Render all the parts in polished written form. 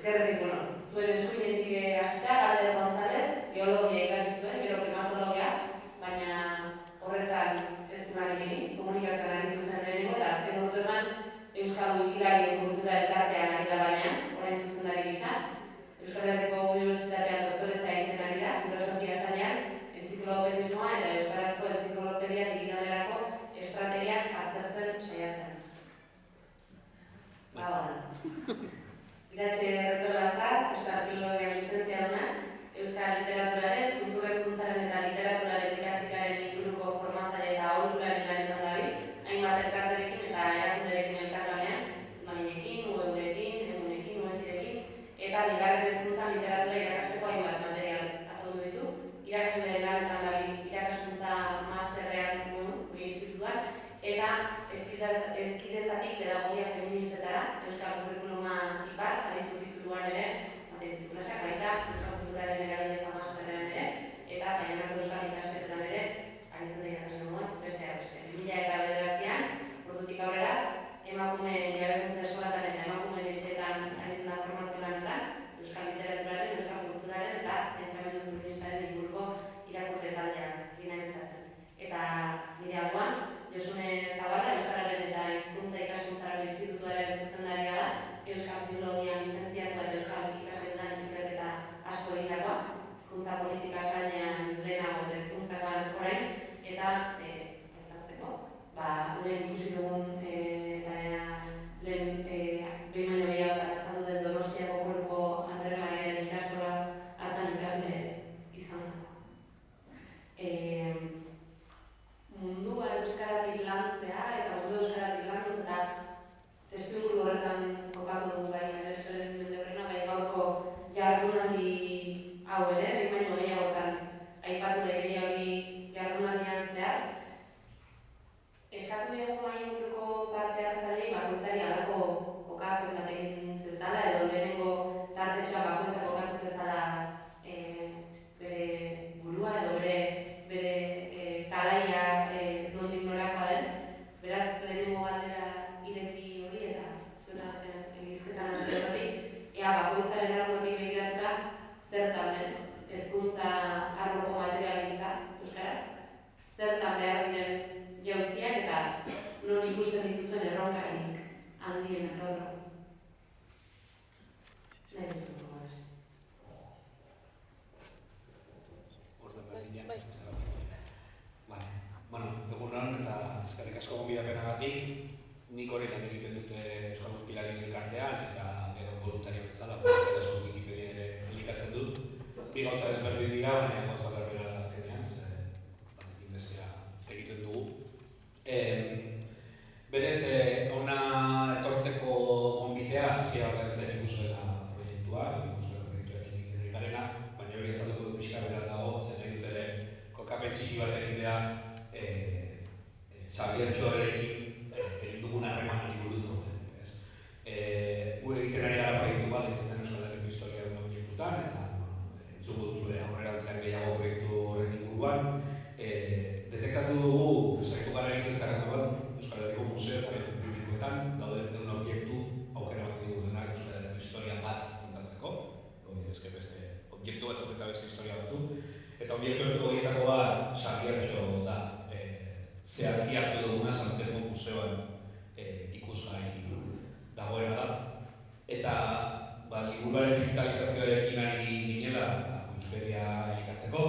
ezkerretik, zuen eskuinetik hasita, Galder González, geologia ikasi zuen, gero primatologia, baina horretan ez du nahi egin, komunikazioan aritu zen lehenengo, eta azken urtean Euskal Wikilari Kultura Elkartean ari da baina, orain zuzendari gisa. Euskal Herriko Unibertsitatean doktoretza egiten ari da, filosofia sailean, entziklopedismoa eta euskarazko entziklopedia digitalerako estrategiak aztertzen saiatzen. Iratxe Erretolazar, Euskal Filologia lizenziaduna, Euskal Literaturaren, Kultura Hizkuntzaren eta Literaturaren didaktikaren inguruko formatzaile eta aholkulari lanetan dabil, hainbat elkarterekin eta erakunderekin elkarlanean, Maninekin, UEurekin, Egunekin, UEzirekin, eta bigarren hezkuntzan literatura irakasteko hainbat material atondu ditu. Irakasle lanetan dabil irakaskuntza masterrean institutuan, eta hezkidetzatik pedagogia feministetara, Euskal Curriculuma ipar, aditu tituluan ere, titulasak baita Euskal Kulturaren eragileza masterrean ere, eta Baionako Euskal ikasketetan ere, aritzen da irakasle moduan, besteak beste. 2009an, ordutik aurrera, emakume jabekuntza eskolatan eta emakume etxeetan aritzen da formazio lanetan, Euskal Literaturaren, Euskal Kulturaren eta pentsamendu feministaren inguruko irakurle taldeak dinamizatzen. Eta nire alboan, Josune Zabala, Euskararen eta Hizkuntza Ikaskuntzarako Institutuaren zuzendaria da, Euskal Filologian lizentziatua eta Euskal ikasketetan ikerketa asko egindakoa, hizkuntza politika sailean lehenago eta hizkuntzakoan orain, eta lehen ikusi dugun eta lehen behin baino gehiago eta azaldu den Donostiako Koruko Andre Mariaren ikastola hartan ikasle izan da. Mundua euskaratik lantzea eta mundu euskaratik landuz eta testuinguru horretan kokatu dugu zeren mendeurrena, bai gaurko jardunaldi hau ere, behin baino gehiagotan aipatu da ere hori jardunaldian zehar. Eskatu dugu mahai inguruko parte hartzailei bakoitzari halako kokapen bat egin zezala edo lehenengo tartetxoa bakoitzak kokatu zezala bere burua edo bere talaia nondik norakoa den. Beraz, lehenengo galdera ireki hori eta zuen artean egizketan hasi hori, ea bakoitzaren arlotik begiratuta zertan den hezkuntza arloko materialgintza euskaraz, zertan behar diren jauziak eta non ikusten dituzuen erronkarik handien gaur. Nahi dut gogorez. Orden berdinak, egunon eta eskerrik asko gonbidapenagatik. Nik hori lan egiten dute Euskal Wikilarian elkartean eta gero voluntario bezala, eraso Wikipedia ere elikatzen dut. Bi gauza ezberdin dira, baina gauza berbera da azkenean, batekin bezala egiten dugu. Berez, ona etortzeko gonbitea, hasiera batean zen ikusvela proiektua, ikusvela proiektuarekin egiten garena, baina hori ezatuko dut pixka berat dago, zen nahi dut ere kokapen txiki bat egitea Xabier Txorerekin egin dugun harremanari buruz gauten. Gu egiten ari gara proiektu bat, ditzen den Euskal Herriko historia duen proiektutan, eta entzuko duzue aurrerantzean gehiago proiektu horren inguruan. Detektatu dugu, saiatu gara egiten zerrenda bat, Euskal Herriko museo eta publikoetan dauden deun objektu aukera bat egin duenak Euskal Herriko historia bat kontatzeko. Bidezke beste objektu batzuk eta beste historia batzuk. Eta objektu horietako bat Xabier Txo da. Zehazki hartu duguna Santelmo museoan ikusgai dagoena da. Eta liburuaren digitalizazioarekin ari ginela Wikipedia elikatzeko,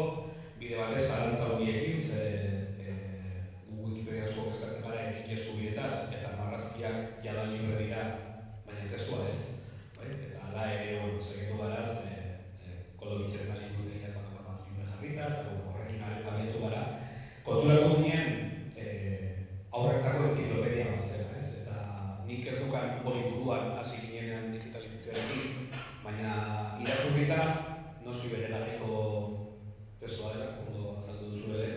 bide batez zalantza horiekin, Wikipedia oso eskatzen gara eriki eskubietaz, eta marrazkiak jada libre dira, baina testua ez. Eta hala ere segitu garaz, Kolobitxeren aliburutegiak bat libre jarrita, eta horrekin abiatu gara. Konturatu ginen, aurrentzako entziklopedia bat zela, eta nik ez dukan hori buruan hasi ginenean digitalizazioarekin, baina irakurrita noski bere garaiko testua dela, ondo azaldu duzu ere,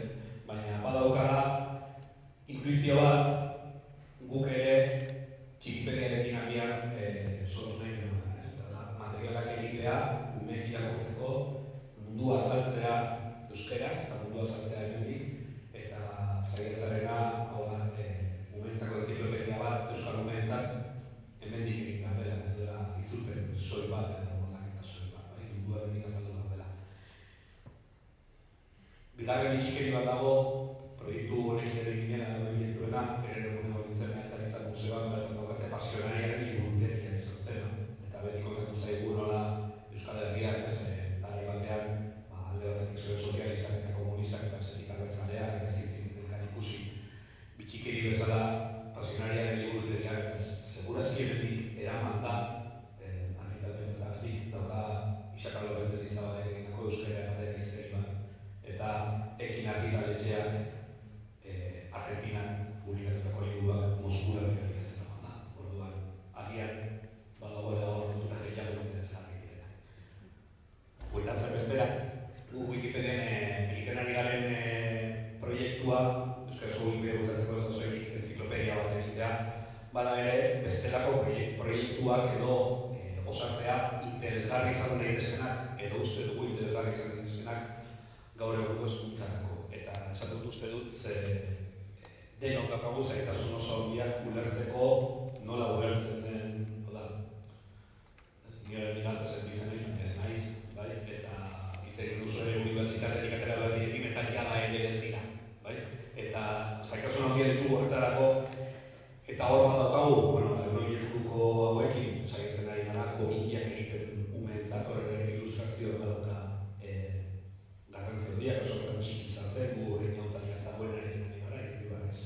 baina badaukala intuizio bat guk ere txikipediarekin abian sortu nahi genuen, materialak egitea, umeek irakurtzeko, mundua azaltzea euskeraz eta mundua azaltzea hemendik, eta saiatzarena, hau da, umentzako entziklopedia bat, euskal umentzak, hemendik egin behar dela, ez dela itzulpen soil bat, bigarren bitxikeri bat dago, proiektu honekin ere ginen, proiektuena, beren eguneko nintzen Meatzaritzak museoan bertan daukate pasionariaren liburutegia izan zena. Eta beti kontatu zaigu nola Euskal Herriak, tarai batean, alde batetik zuen sozialistak eta komunistak eta bestetik abertzaleak, eta zintzin elkan ikusi. Bitxikeri bezala pasionariaren liburutegia, eta segurazki hemendik eraman da, argitalpenetatik dauka Isakaloten Izabadek egindako euskara ematera izteri bat. Eta ekin argitaletxeak Argentinan publikatutako liburuak Moskura beharri ez eraman da. Orduan, agian badagoela hor dutura gehiago interesgarri direla. Bueltatzen bestera, gu Wikipedian egiten ari garen proiektua, euskarazko Wikipedia bultatzeko ez osoik enziklopedia bat egitea, bada ere bestelako proiektuak edo osatzea interesgarri izan daitezkenak edo uste dugu interesgarri izan daitezkenak gaur egungo hezkuntzarako. Eta esaten dut uste dut denok daukagu zailtasun oso handiak ulertzeko nola ulertzen den, nire gazte sentitzen ez naiz, bai? Eta hitz egin duzu ere unibertsitatetik atera berriekin eta jada ere ez dira, bai? Eta zailtasun handia ditugu horretarako eta hor bat daukagu, noiekuko hauekin saiatzen ari gara komikiak egiten umeentzat ilustrazio bat dauka garrantzia handiak, oso garrantzia izan zen, gu horrein hautan jatzagoenaren ari gara, ikribarrez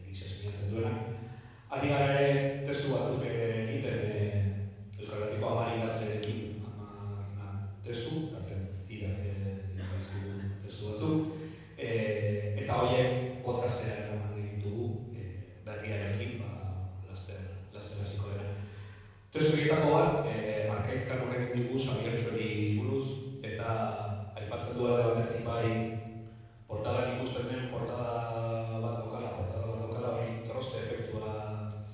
gizes minatzen duena. Ari gara ere testu batzuk egiten Euskal Herriko amarilazlerekin, testu, tartean zidak testu batzuk, eta horiek podcastera eraman egin dugu berriarekin, laster hasiko dela. Testu egitako bat, Arkaitzkan horrekin dugu Xabiertxori buruz, eta aipatzen du alde batetik bai portadan ikusten den portada bat daukala, hori troste efektua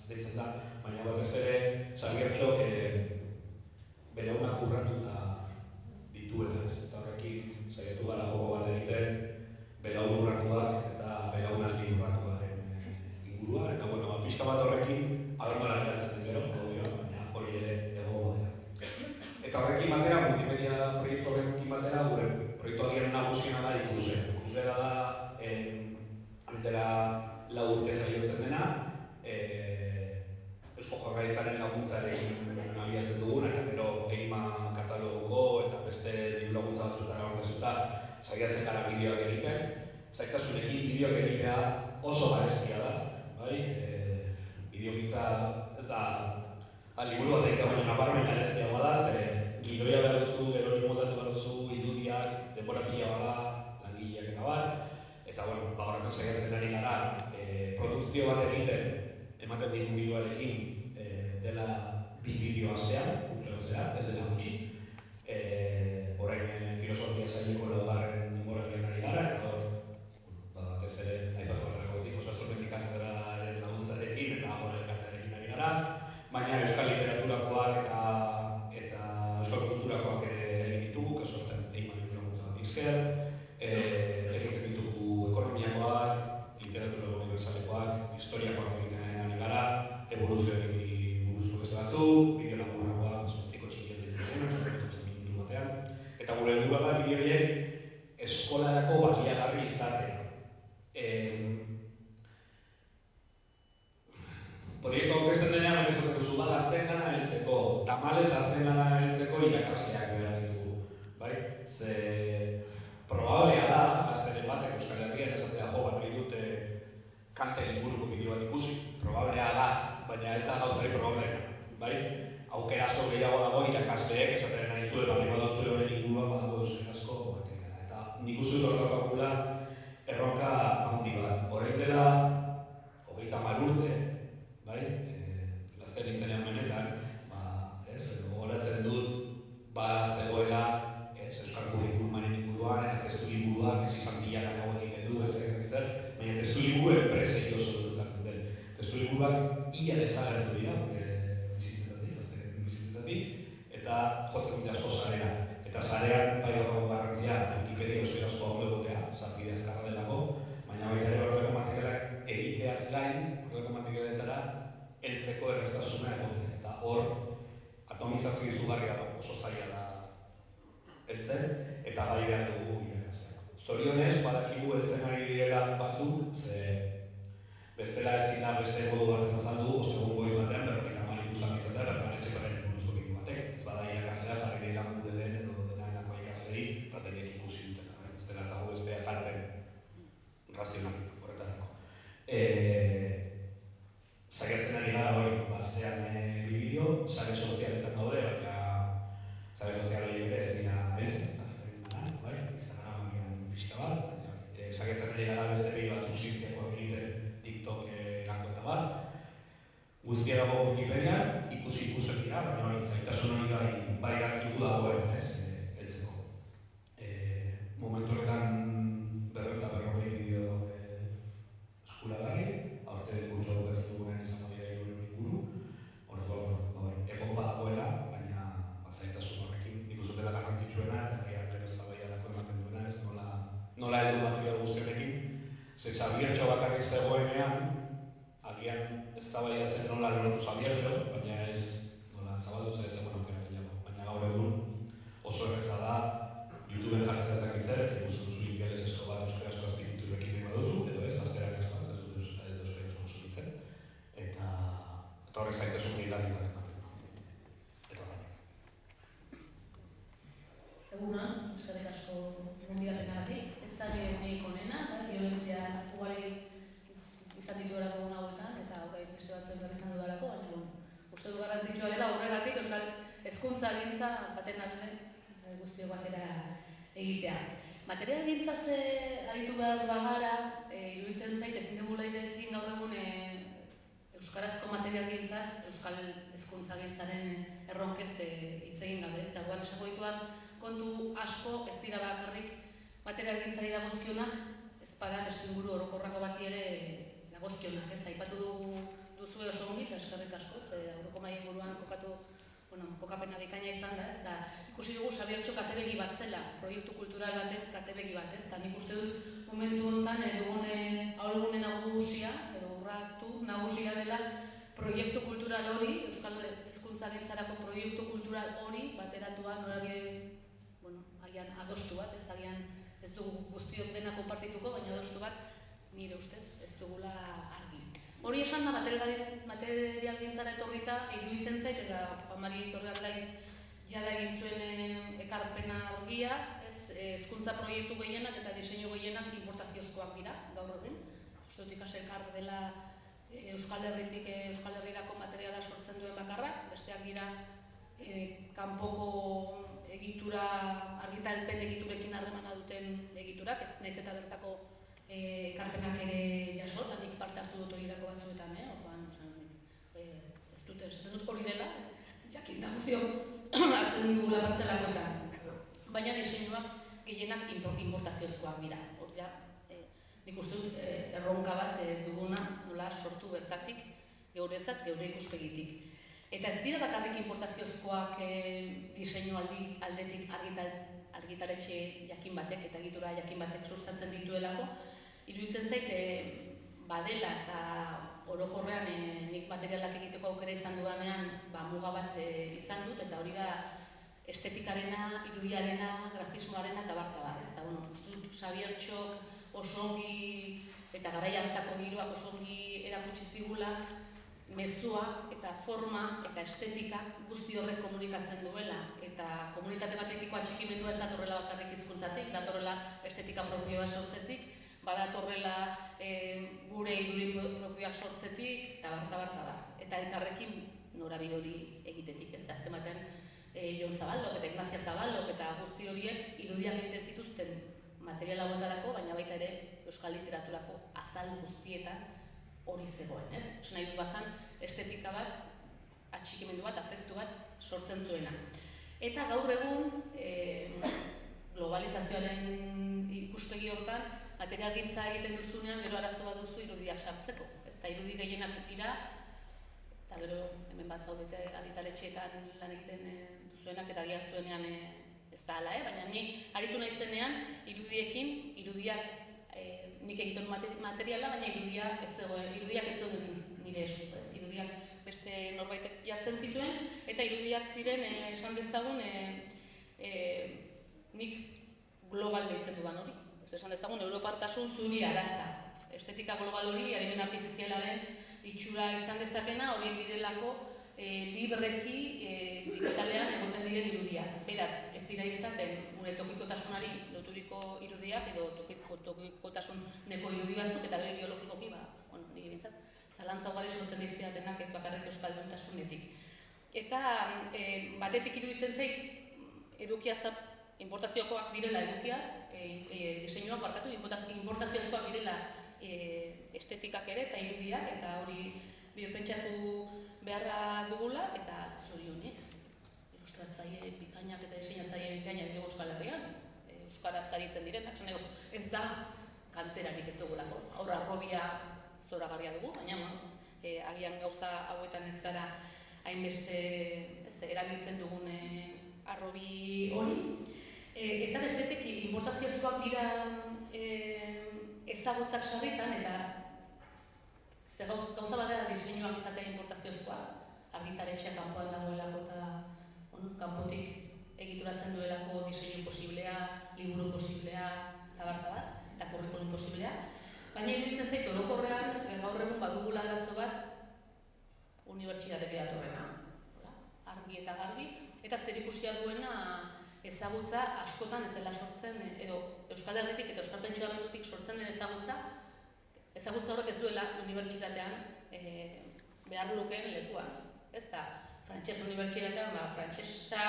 deitzen da, baina batez ere Xabiertxok belaunak urratuta dituela, eta horrekin saiatu gara joko bat egiten belaun urratuak eta belaunaldi urratuaren inguruan, eta pixka bat horrekin abermara geratzen den gero, baina hori ere egongo dela. Eta horrekin batera, multimedia proiektu horrekin batera, gure proiektu agian nagusiena da ikusle. Ikuslera da, dela 4 urte jaiotzen dena, Eusko Jaurlaritzaren laguntzarekin abiatzen duguna, eta gero EIMA katalogoko eta beste diru laguntza batzutara horrezuta saiatzen gara bideoak egiten. Zaitasunekin bideoak egitea oso garestia da, bai? Bideogintza ez da liburu bat egitea, baina nabarmen garestia bada, gidoia behar duzu, gero moldatu behar duzu, irudiak, denbora pila bada, langileak eta bar. Eta horretan saiatzen ari gara, produkzio bat egiten, ematen digun bideoarekin dela 2 bideo astean, ez dela gutxi. Orain filosofia saileko 4. denboraldian ari gara, eta batez ere aipatu horrelakotik oso estropetik katedralen laguntzarekin eta agora elkartearekin ari gara, baina euskal literaturakoak eta euskal kulturakoak ere egin ditugu, kasu horretan EIMAren laguntza bat izker, egiten ditugu ekonomiakoak, literatura universalekoak, historiakoak egiten ari gara, evoluzioari buruzko beste batzuk, bideo laburrakoak, 8 txikiak ditzen minutu batean, eta gure helburua da bideo horiek eskolarako baliagarri izatea. Proiektu aurkezten denean, esaten duzu da gaztengana heltzeko, tamalez gaztengana heltzeko irakasleak behar ditugu, bai? Ze probablea da, gazteren batek Euskal Herrian esatea nahi dute kante inguruko bideo bat ikusi, probablea da, baina ez da gauzari probablea, bai? Aukera asko gehiago dago irakasleek esaten nahi zuen, baina badauzu horren inguruan badago euskarazko materiala. Eta nik uste dut horrekakula erronka handi bat. Horrein dela 30 urte, bai? Gazten nintzenean benetan, gogoratzen dut, zegoela euskal kurrikulumaren inguruan eta testu liburuak ez izan bilanak hau egiten du, baina testu liburu enpresei oso dutatzen den. Testu liburuak ia desagertu dira, eta jotzen dute asko sarea. Eta sarean bai dago garrantzia Wikipedia euskarazko ondo egotea, sarbide azkarra delako, baina baita ere horrelako materialak egiteaz gain, horrelako materialetara heltzeko erraztasuna egotea. Eta hor, atomizazio izugarria dago, oso zaila da heltzen, eta bai behar dugu irakasleak. zorionez, badakigu heltzen ari direla batzuk, ze bestela ezin da beste modu batez azaldu, segun goiz batean, 50 ikusak izan da, bertan etxeparen buruzko biku batek. Ez bada irakaslea jarri dira Moodleen edo denako ikaslei, eta denek ikusi dutena. Ez dela ez dago bestea azalpen razional horretarako. Saiatzen ari gara hori, astean bideo, sare sozialetan daude, baina sare sozial hori ere ez dira heltzen, azten dena, bai? Instagram pixka bat, saiatzen ari gara beste behi bat zuzitzeko egiten TikTok erako eta bat. Guztia dago Wikipedian, ikusi dira, baina hori zaitasun hori bai aktibu dagoen, heltzeko. Momentu horretan 240 bideo eskuragarri, aurte kurtso bukatzen dugunean izango dira 300 inguru. Horreko, egon badagoela, baina zaitasun horrekin nik uste dela garrantzitsuena eta agian gero eztabaidarako ematen duena, ez nola heldu material guztienekin. Ze Xabiertxo bakarrik zegoenean, agian eztabaida zen nola lortu Xabiertxo, baina ez nola zabaldu zen zegoen aukera gehiago. Baina gaur egun oso erreza da YouTubeen jartzen ez dakit zer, ikusten duzu ingelesezko bat euskarazko azpititurekin nahi baduzu, edo ez, gazteranezko ez dut ez da euskarazko subitzen. Eta horrek zaitasun gehiago bat ematen du. Eta bai. Eguna, eskerrik asko gonbidapenagatik. Ez da nahik onena, violentzia ugari izan dituelako egun hauetan, eta orain beste batzuen berri izan dudalako, baina uste du garrantzitsua dela horregatik euskal hezkuntzagintza baten alde guztiok batera egitea. Materialgintzaz aritu behar bagara, iruditzen zait, ezin dugula ideetzin gaur egun euskarazko materialgintzaz, euskal hezkuntzagintzaren erronkez hitz egin gabe, ez dagoan esako dituan kontu asko ez dira bakarrik materialgintzari dagozkionak, ez bada testuinguru orokorrako bati ere dagozkionak, ez aipatu duzue oso ongi, eta eskerrik asko, aurreko mahai inguruan kokapena bikaina izan da, ez, eta ikusi dugu Xabiertxo katebegi bat zela, proiektu kultural batek katebegi bat, ez, eta nik uste dut momentu honetan dugun ahulgune nagusia, edo urratu nagusia dela proiektu kultural hori, euskal hezkuntzagintzarako proiektu kultural hori bateratua norabide, agian adostu bat, ez, agian ez dugu guztiok dena konpartituko, baina adostu bat nire ustez ez dugula argi. Hori esan da materialgintzara etorrita iruditzen zait, eta Mari Torrealdain jada egin zuen ekarpena argia, hezkuntza proiektu gehienak eta diseinu gehienak inportaziozkoak dira gaur egun. Uste dut ikasekar dela Euskal Herritik Euskal Herrirako materiala sortzen duen bakarra, besteak dira kanpoko egitura, argitalpen egiturekin harremana duten egiturak, nahiz eta bertako ekarpenak ere jaso, eta nik parte hartu dut horietako batzuetan, ez dut hori dela, jakin da guzio hartzen dugula partelakoetan. Baina diseinuak gehienak inportaziozkoak dira. Nik uste dut erronka bat duguna nola sortu bertatik geuretzat, geure ikuspegitik. Eta ez dira bakarrik inportaziozkoak diseinu aldetik argitaletxe jakin batek eta egitura jakin batek sustatzen dituelako, iruditzen zait badela eta orokorrean nik materialak egiteko aukera izan dudanean muga bat izan dut, eta hori da estetikarena, irudiarena, grafismoarena eta barta ez da, uste dut Xabiertxok oso ongi eta garai hartako giroak oso ongi erakutsi zigula mezua eta forma eta estetika guzti horrek komunikatzen duela, eta komunitate batekiko atxikimendua ez datorrela bakarrik hizkuntzatik, datorrela estetika propioa sortzetik, badatorrela gure irudi propioak sortzetik, eta barta. Eta elkarrekin norabide hori egitetik, ez azken batean Jon Zabaldok eta Ignacia Zabaldok eta guzti horiek irudiak egiten zituzten material hauetarako, baina baita ere euskal literaturako azal guztietan hori zegoen, ez? Nahi du bazan estetika bat, atxikimendu bat, afektu bat sortzen zuena. Eta gaur egun globalizazioaren ikuspegi hortan materialgintza egiten duzunean gero arazo bat duzu irudiak sartzeko. Ez da irudi gehienak dira, eta gero hemen bat zaudete argitaletxeetan lan egiten duzuenak eta agian zuenean ez da hala, baina ni aritu naizenean irudiak nik egiten materiala, baina irudiak ez zeuden nire esku, irudiak beste norbaitek jartzen zituen, eta irudiak ziren, esan dezagun, nik global deitzen dudan hori. esan dezagun, europartasun zuri aratza. Estetika global hori, adimen artifizialaren itxura izan dezakena, horiek direlako libreki digitalean egoten diren irudiak. Beraz, ez dira izaten gure tokikotasunari loturiko irudiak edo tokikotasun neko irudi batzuk, eta gero ideologikoki, nire bintzat, zalantza ugari sortzen dizkidatenak ez bakarrik euskalduntasunetik. Eta batetik iruditzen zait importaziokoak direla edukiak, diseinuak barkatu, importaziokoak direla estetikak ere eta irudiak, eta hori biopentsatu beharra dugula, eta zorionez, ilustratzaile bikainak eta diseinatzaile bikainak dugu Euskal Herrian, euskaraz aritzen direnak, ez da kanterarik ez dugulako, aurra arrobia zoragarria dugu, baina agian gauza hauetan ez gara hainbeste erabiltzen dugun arrobi hori. Eta bestetik, importaziozkoak dira ezagutzak sarritan, eta gauza bat da diseinuak izatea importaziozkoak, argitaretxea kanpoan dagoelako eta kanpotik egituratzen duelako diseinu posiblea, liburu posiblea, eta kurrikulum posiblea. Baina iruditzen zait, orokorrean, gaur egun badugula arazo bat unibertsitatetik datorrena, argi eta garbi, eta zerikusia duena ezagutza askotan ez dela sortzen, edo Euskal Herritik eta Euskal Pentsamendutik sortzen den ezagutza horrek ez duela unibertsitatean behar lukeen lekuan. Ez da, frantses unibertsitatean, frantsesa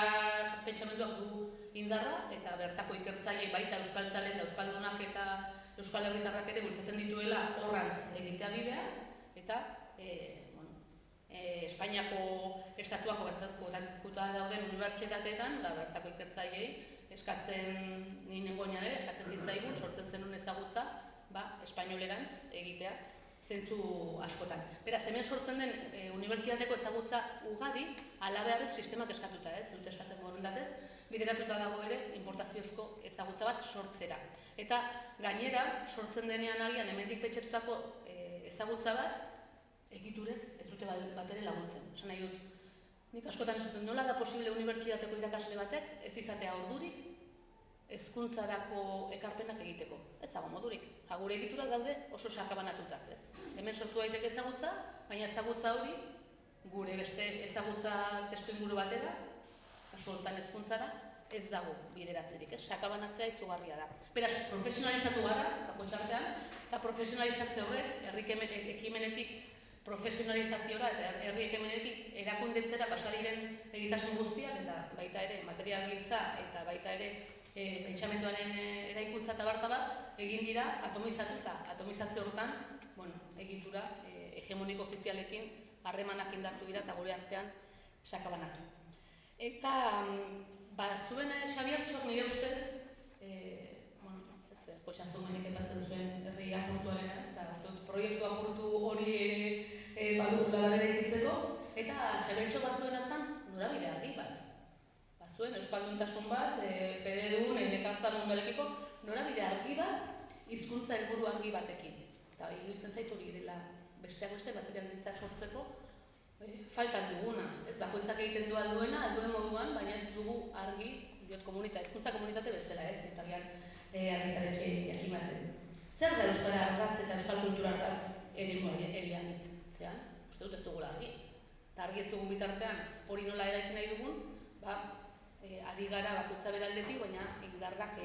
pentsamenduak du indarra, eta bertako ikertzaile baita euskaltzale eta euskaldunak eta Euskal Herritarrak ere bultzatzen dituela horrantz egitea bidea, eta Espainiako estatuak kokatuta dauden unibertsitateetan, bertako ikertzaileei eskatzen nengoenean ere, eskatzen zitzaigun, sortzen zenun ezagutza, espainolerantz egitea zentzu askotan. Beraz, hemen sortzen den unibertsitateko ezagutza ugari, halabeharrez sistemak eskatuta, ez dute eskatzen borondatez, bideratuta dago ere importaziozko ezagutza bat sortzera. Eta gainera, sortzen denean agian hemendik pentsatutako ezagutza bat, egiturek ez dute bat ere laguntzen. Esan nahi dut, nik askotan esaten nola da posible unibertsitateko irakasle batek ez izatea ordurik hezkuntzarako ekarpenak egiteko. Ez dago modurik. Gure egiturak daude oso sakabanatutak, ez? Hemen sortu daiteke ezagutza, baina ezagutza hori gure beste ezagutza testuinguru batera, kasu honetan hezkuntzara, ez dago bideratzerik, ez? Sakabanatzea izugarria da. Beraz, profesionalizatu gara, bakotxartean, eta profesionalizatze horrek, herri ekimenetik profesionalizaziora eta herri ekimenetik erakundetzera pasa diren egitasun guztiak, eta baita ere materialgintza eta baita ere pentsamenduaren eraikuntza eta bat egin dira atomizatuta. Atomizatze horretan, egitura hegemoniko ofizialekin harremanak indartu dira eta gure artean sakabanatu. Eta zuen Xabiertxok nire ustez, Joxan Zumenek epatzen zuen herri apurtuarena, proiektu apurtu hori badugula badera ikitzeko, eta Xabiertxok bazuen azan norabide argi bat. Bazuen euskalduntasun bat, fededun, nekazal munduarekiko, norabide argi bat, hizkuntza helburu argi batekin. Eta iruditzen zait hori dela besteak beste materialitza sortzeko faltan duguna. Ez bakoitzak egiten du alduen moduan, baina ez dugu argi, hizkuntza komunitate bezala ez, eta argitaletxe jakimatzen. Zer da euskara ardatz eta euskal kultura ardatz eremu elian hitzean? Uste dut ez dugula argi. Eta argi ez dugun bitartean hori nola eraikin nahi dugun, ari gara bakoitza beraldetik, baina indarrak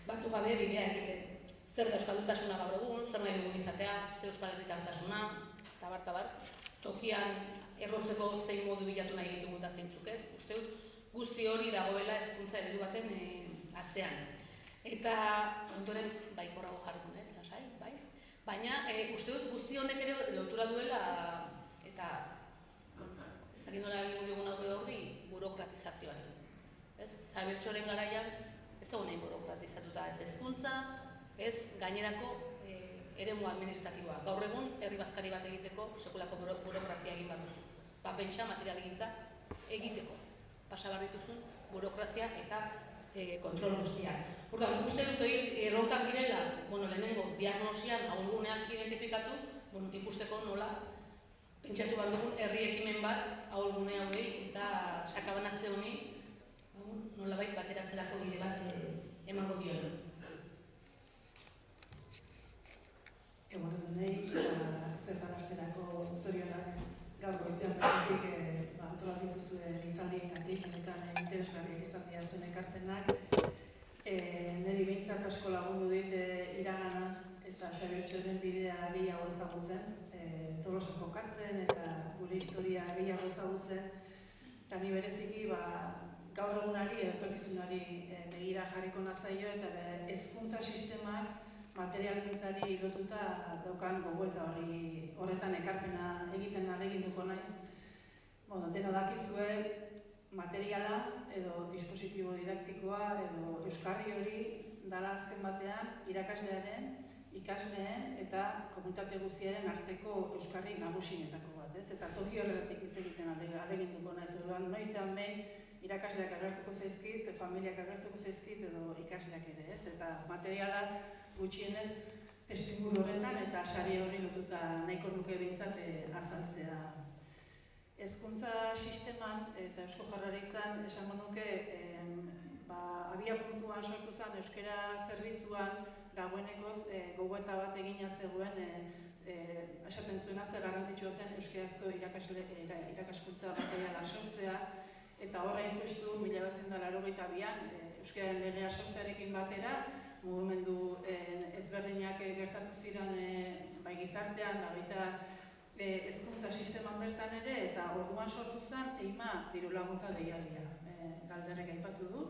batu gabe bidea egiten. Zer da euskaldutasuna gaur egun, zer nahi dugun izatea, zer euskal herritartasuna, tabar, tokian errotzeko zein modu bilatu nahi ditugun eta zeintzuk ez. Uste dut guzti hori dagoela hezkuntza eredu baten atzean. Eta ondoren baikorrago jarriko naiz, lasai, bai? Baina uste dut guzti honek ere lotura duela eta ez dakit nola egingo diogun aurre burokratizazioaren. Xabiertxoren garaian ez dago nahi burokratizatuta ez hezkuntza, ez gainerako eremu administratiboa. Gaur egun herri bazkari bat egiteko sekulako burokrazia egin behar duzu. Pentsa materialgintza egiteko. Pasa behar dituzun burokrazia eta kontrol guztiak. Orduan, uste dut erronkak direla, lehenengo diagnosian ahulguneak identifikatu, ikusteko nola pentsatu behar dugun herri ekimen bat ahulgune hauei eta sakabanatze honi nolabait bateratzerako bide bat emango dioen. denei eta zertan asterako zorionak gaur goizean bertatik antolatu dituzuen hitzaldiengatik, benetan interesgarriak izan dira zuen ekarpenak. Niri behintzat asko lagundu dit iragana eta Xabiertxoren bidea gehiago ezagutzen, Tolosan kokatzen eta gure historia gehiago ezagutzen. Eta ni bereziki gaur egunari edo etorkizunari begira jarriko natzaio eta hezkuntza sistemak materialgintzari lotuta daukan gogoeta horretan ekarpena egiten ahaleginduko naiz. Dena dakizue materiala edo dispositibo didaktikoa edo euskarri hori dala azken batean irakaslearen, ikasleen eta komunitate guztiaren arteko euskarri nagusienetako bat, ez? Eta toki horretatik hitz egiten ahaleginduko naiz. Orduan noizean behin irakasleak agertuko zaizkit, familiak agertuko zaizkit edo ikasleak ere, ez? Eta materiala gutxienez testuinguru horretan eta sari horri lotuta nahiko nuke behintzat azaltzea. Hezkuntza sisteman eta Eusko Jaurlaritzan esango nuke abia puntuan sortu zen euskara zerbitzuan dagoenekoz gogoeta bat egina zegoen esaten zuena ze garrantzitsua zen euskarazko irakaskuntza materiala sortzea eta horrein justu 1982an euskararen legea sortzearekin batera mugimendu ezberdinak gertatu ziren bai gizartean, baita hezkuntza sisteman bertan ere eta orduan sortu zen EIMA diru laguntza deialdia. Galderrek aipatu du,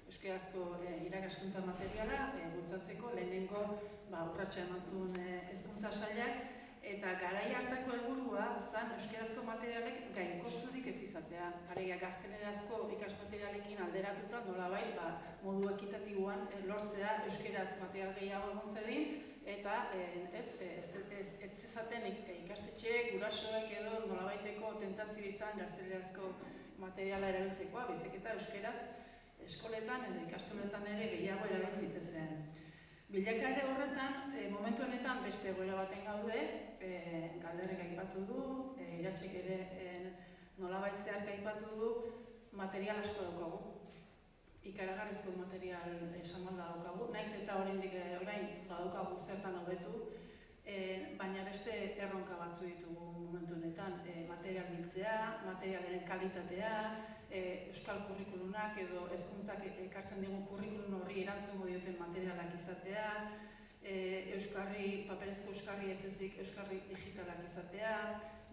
euskarazko irakaskuntza materiala bultzatzeko lehenengo urratsa eman zuen hezkuntza sailak eta garai hartako helburua zen euskarazko materialek gainkosturik ez izatea. Alegia gaztelerazko ikasmaterialekin alderatuta nolabait modu ekitatiboan lortzea euskaraz material gehiago egon zedin eta ez zezaten ikastetxeek, gurasoek edo nolabaiteko tentazio izan gaztelerazko materiala erabiltzekoa, baizik eta euskaraz eskoletan edo ikastoletan ere gehiago erabiltzitezen. Bilakaera horretan, momentu honetan beste egoera baten gaude, Galderrek aipatu du, Iratsek ere nolabait zeharka aipatu du, material asko daukagu. Ikaragarrizko material esamalda daukagu, naiz eta oraindik orain badaukagu zertan hobetu, baina beste erronka batzu ditugu momentu honetan. Material biltzea, materialen kalitatea, euskal kurrikulunak edo hezkuntzak ekartzen digun kurrikulun horri erantzungo dioten materialak izatea, paperezko euskarri ez ezik euskarri digitalak izatea,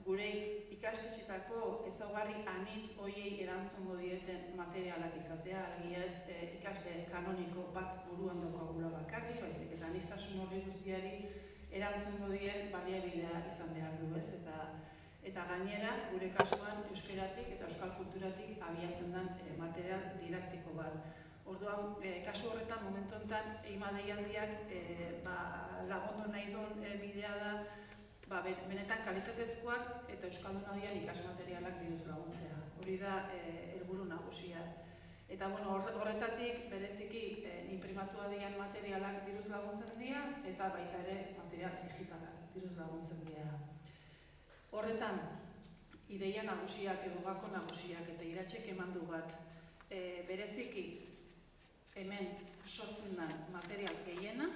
gure ikastetxetako ezaugarri anitz horiei erantzungo dieten materialak izatea, alegia ez ikasle kanoniko bat buruan daukagula bakarrik, baizik eta aniztasun horri guztiari erantzungo dien baliabidea izan behar du, ez? Eta gainera, gure kasuan euskaratik eta euskal kulturatik abiatzen den material didaktiko bat. Orduan, kasu horretan, momentu honetan, EIMA deialdiak lagundu nahi duen bidea da benetan kalitatezkoak eta euskalduna dian ikasmaterialak diruz laguntzea. Hori da helburu nagusia. Eta horretatik bereziki inprimatua dian materialak diruz laguntzen dira eta baita ere material digitalak diruz laguntzen dira. Horretan, ideia nagusiak edo gako nagusiak eta Iratsek eman du bat bereziki hemen sortzen den material gehiena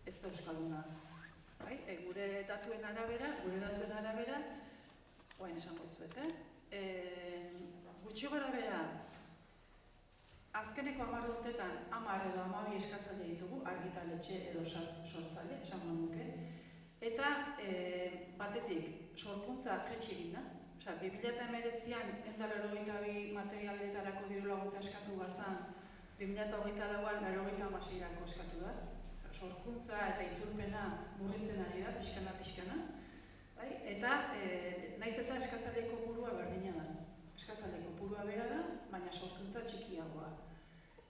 ez da euskalduna. Gure datuen arabera, oain esango zuet, gutxi gara bera, azkeneko 10 urtetan 10 edo 12 eskatzaile ditugu, argitaletxe edo sortzaile, esango nuke. Eta batetik, sorkuntza jetxi egin da. 2019an 182 materialetarako diru laguntza eskatu bazan, 2024an 96erako eskatu da. Sorkuntza eta itzulpena murrizten ari da, pixkana. Eta naiz eta eskatzaile kopurua berdina da. Eskatzaile kopurua bera da, baina sorkuntza txikiagoa.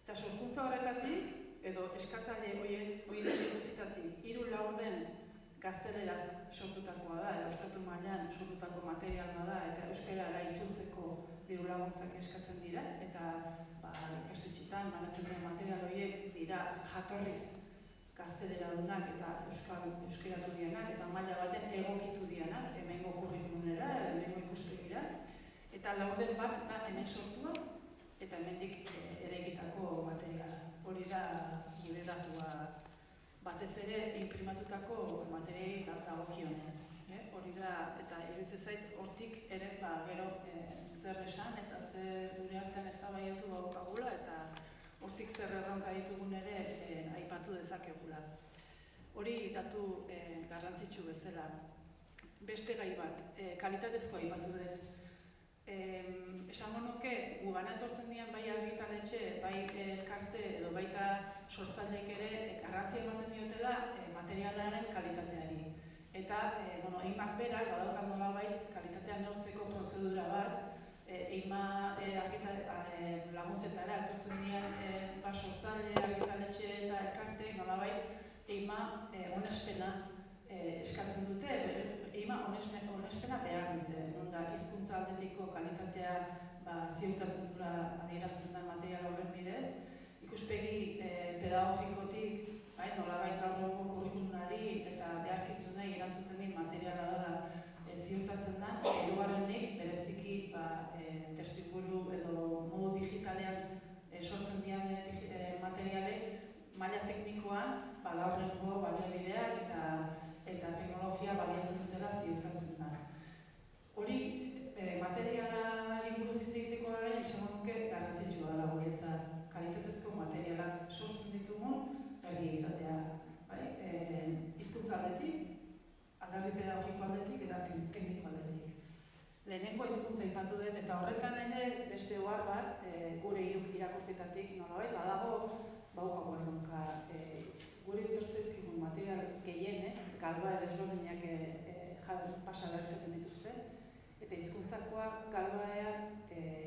Eta sorkuntza horretatik, edo eskatzaile horien guztietatik, 3/4 gazteleraz sortutakoa da, edo estatu mailan sortutako materiala da, eta euskarara itzultzeko diru laguntzak eskatzen dira, eta ikastetxetan banatzen den material horiek dira jatorriz gazteleradunak eta euskaratu dianak, eta maila baten egokitu dianak, hemengo kurrikulunera, hemengo ikuspegira, eta 4 bat hemen sortua, eta hemendik eraikitako materiala. Hori da gure datua batez ere inprimatutako materiei dagokionean. Hori da, eta iruditzen zait, hortik ere gero zer esan eta zer gure artean eztabaidatu daukagula eta hortik zer erronka ditugun ere aipatu dezakegula. Hori datu garrantzitsu bezala. Beste gai bat, kalitatezko aipatu dut. Esango nuke, gugana etortzen dian bai argitaletxe, bai elkarte edo baita sortzaileek ere garrantzia ematen diotela materialaren kalitateari. Eta, EIMAk berak badaukan nolabait kalitatea neurtzeko prozedura bat, EIMA laguntzetara etortzen dian sortzaile, argitaletxe eta elkarte nolabait EIMA onespena eskatzen dute, EIMA onespena behar dute. Da, hizkuntza aldetiko kalitatea ziurtatzen dula adierazten da material horren bidez. Ikuspegi pedagogikotik, nolabait gaur egungo kurrikulumari eta beharkizunei erantzuten din materiala dela ziurtatzen da. Hirugarrenik, bereziki testuinguru edo modu digitalean sortzen dian materialek maila teknikoan gaur egungo baliabideak eta teknologia baliatzen dutela ziurtatzen da. Hori, materialari buruz hitz egiteko orain, esango nuke garrantzitsua dela guretzat. Kalitatezko materialak sortzen ditugun berri izatea. Hizkuntza aldetik, alderdi pedagogiko aldetik eta tekniko aldetik. Lehenengo hizkuntza aipatu dut eta horretan ere beste ohar bat gure irakurketatik nolabait badago baukago erronka. Gure etortzaizkigun material gehienek, galba desberdinak pasa behar izaten dituzte, eta hizkuntzakoa galbaean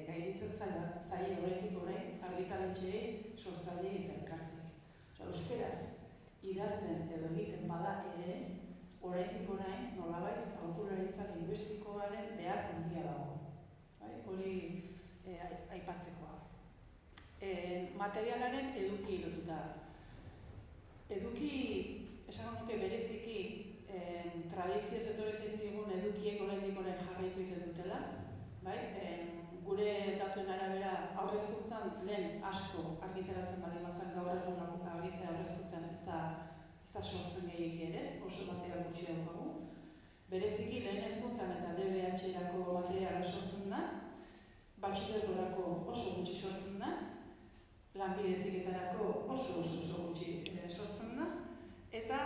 gainditzen zaila horretik orain argitaletxeei, sortzaileei eta elkarteei. Euskeraz idazten edo egiten bada ere, oraindik orain nolabait aholkularitza linguistikoaren behar handia dago. Hori aipatzekoa. Materialaren eduki lotuta. Eduki, esango nuke bereziki, tradizioz etorri zaizkigun edukiek oraindik orain jarraitu egiten dutela. Gure datuen arabera aurrezkuntzan lehen asko argitaratzen bali mazan gaur egun aurrezkuntzan ez da sortzen gehiagik ere, oso material gutxi daukagu. Bereziki lehen hezkuntzan eta DBH-erako materiala sortzen da, batxilergorako oso gutxi sortzen da, lanbide heziketarako oso gutxi sortzen da, eta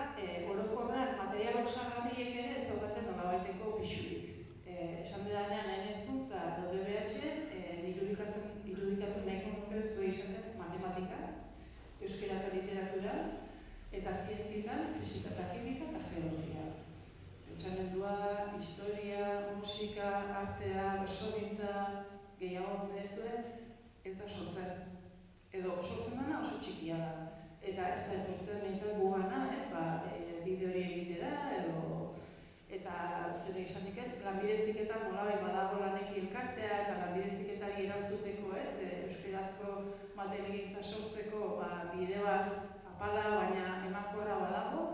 orokorrean material osagarriek ere ez daukaten nolabaiteko pixurik. Esan dedanean lehen hezkuntza edo DBH, irudikatu nahiko nuke zuei izaten matematika, euskera eta literatura, eta zientzietan, fisika eta kimika eta geologia. Pentsamendua, historia, musika, artea, bersogintza, gehiago bezue, ez da sortzen. Edo sortzen dena oso txikia da. Eta ez da etortzen behintzat gugana, bide hori egitera, eta zer esanik ez, lanbide heziketan nolabait badago laneki elkartea eta lanbide heziketari erantzuteko euskarazko materialgintza sortzeko bide bat apala, baina emankorra badago,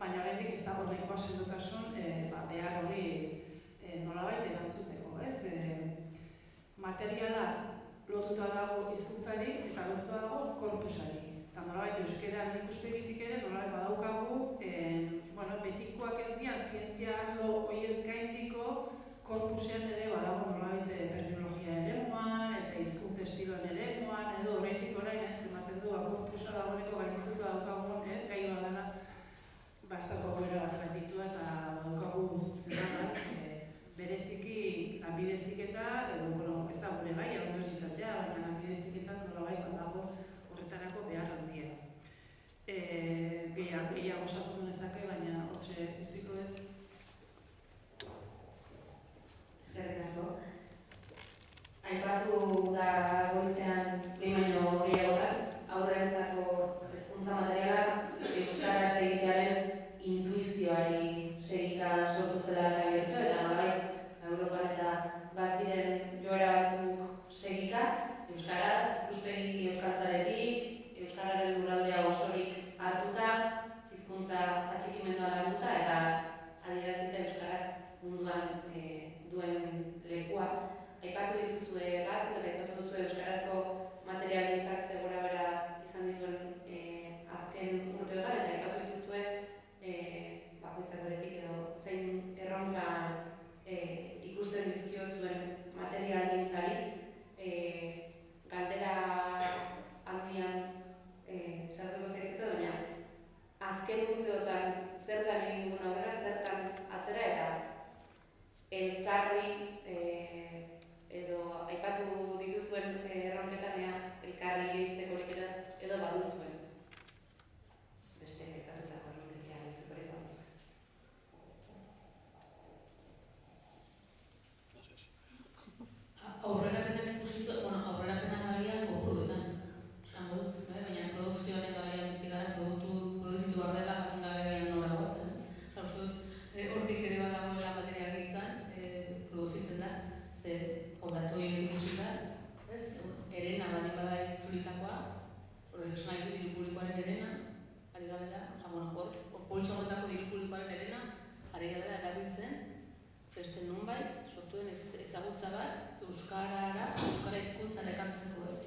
baina oraindik ez dago nahikoa sendotasun behar hori nolabait erantzuteko. Materiala lotuta dago hizkuntzari eta lotuta dago korpusari. Eta nolabait euskeran ikuspegitik ere nolabait badaukagu betikoak ez dian zientzia arlo horiez gaindiko korpusean ere badago nolabait terminologia eremuan eta hizkuntza estiloan eremuan edo oraindik orain ez ematen du korpusa dagoeneko gaindituta daukagun gai badana ez daukagu ere bat gainditua eta daukagu zeraman bereziki lanbide heziketa edo ez da gure gaia unibertsitatea, baina lanbide heziketan nolabait badago horretarako behar handia. Gehiago osatu nezake, baina hortxe utziko dut. Eskerrik asko. Aipatu da goizean behin baino gehiagotan, aurrentzako hezkuntza materiala euskaraz egitearen intuizioari segika sortu zela Xabiertxo, eta nolabait Europan eta baziren joera batzuk segika, euskaraz, ikuspegi euskaltzaletik, euskararen lurraldea osorik hartuta, hizkuntza atxikimendua lagunduta eta adierazita euskarak munduan duen lekua. Aipatu dituzue batzuk eta aipatu duzue euskarazko materialintzak ze gorabehera izan dituen azken urteotan eta aipatu datu horiek ikusita, ez? Herena baldin bada itzulitakoa, horrek esan nahi du diru publikoaren herena, ari garela, poltsa horretako diru publikoaren herena, ari garela erabiltzen, beste nonbait, sortuen ezagutza bat, euskara hizkuntzan ekartzeko, ez?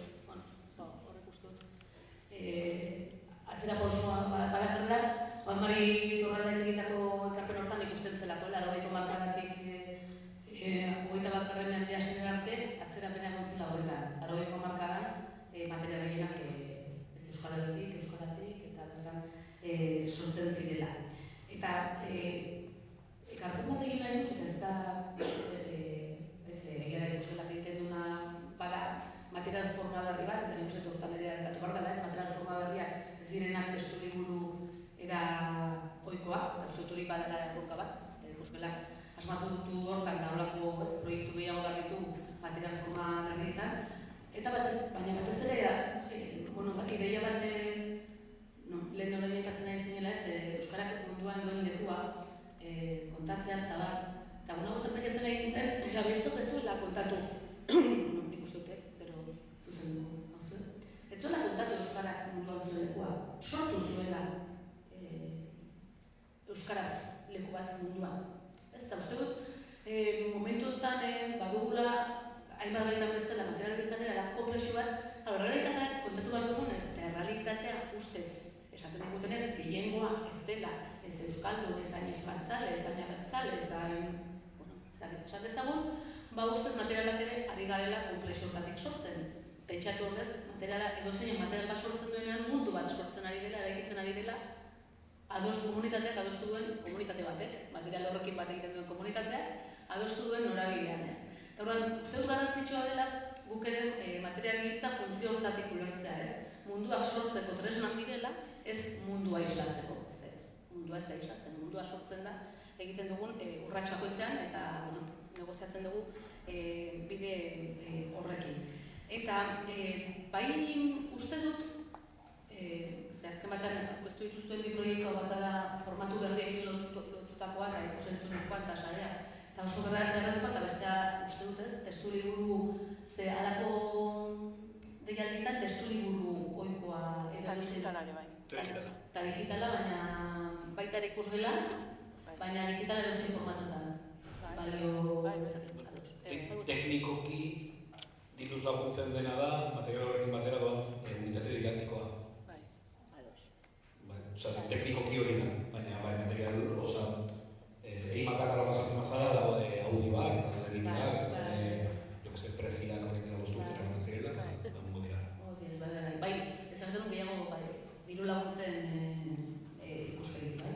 Horrek uste dut. Atzera pausoa badakarrela, Juan Mari Torralek egindako ekarpen hortan ikusten zelako, 80ko markadatik 21. mendea zenera arte, atzerapena egon zela horretan. 80ko markadan material gehienak euskaratik, eta bertan sortzen zirela. Eta ekarpen bat egin nahi dut, eta ez da egia da ikustelak egiten duna bada material forma berri bat, eta nik uste hortan ere harkatu behar dela, material forma berriak ez direnak testu liburu era ohikoa, eta uste dut hori badala erronka bat, ikustelak asmatu dutu hortan da holako proiektu gehiago behar ditu material forma berrietan, eta baina batez ere ideia bat lehen horrein ikatzen nahi zinela ez, euskarak munduan duen lekua kontatzea ez da bat, eta gotan pentsatzen egin nintzen, bestok ez duela kontatu, nik uste dute, pero zuzen dugu, ez duela kontatu euskarak munduan zuen lekua, sortu zuela euskaraz leku bat munduan. Ez da, uste dut, momentu honetan badugula, hainbat gaitan bezala, materialagintzan era komplexu bat, realitatea kontatu behar dugun ez, eta realitatea ustez, esaten digutenez, gehiengoa ez dela, ez euskaldun, ez hain euskaltzale, ez hain abertzale, ez hain, esan dezagun, ustez materialak ere ari garela komplexiokatik sortzen. Pentsatu horrez, edozein material bat sortzen duenean mundu bat sortzen ari dela, eraikitzen ari dela, komunitateak adostu duen komunitate batek, material horrekin bat egiten duen komunitateak, adostu duen norabidean ez. Eta horren, uste dut garrantzitsua dela, guk ere materialgintza funtzio horretatik ulertzea ez. Munduak sortzeko tresnak direla, ez mundua islatzeko. Mundua ez da islatzen, mundua sortzen da, egiten dugun urrats bakoitzean eta negoziatzen dugu bide horrekin. Eta bai uste dut, azken batean aurkeztu dituzuen bi proiektua bat da formatu berriekin lotutakoa eta ikusentzunezkoa eta sarea. Eta oso berrezkoa eta bestea uste dut ez, testu liburu ze halako deialditan testu liburu ohikoa eta digitalare bai. Eta digitala, baina baita ere ikusgela, baina digitala edozein formatutan. Teknikoki diruz laguntzen dena da, material horrekin batera doan unitate didaktikoa. Teknikoki hori da, baina material egin bakarra pasatzen mazara daude audioak eta daude bideoak eta daude preziak horrekin guztu dira zirela eta mungo dira. Bai, ezak denun gehiago diru laguntzen ikusperik, bai.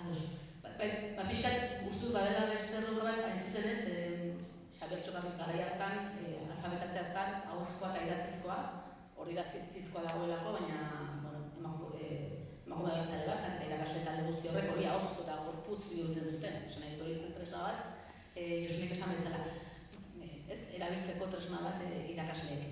Ados. Pixkat guztu badela beste erronka bat, hain zuzen ez, Xabier Txokarrik garai hartan alfabetatzea aztan, ahozkoa eta idatzizkoa, hori da zitzizkoa dagoelako, baina emakume abertzale bat, eta irakasle talde guzti horrek hori ahozko eta gorputz bihurtzen zuten. Esan nahi dut hori zen tresna bat, Josunek esan bezala, erabiltzeko tresna bat irakasleek.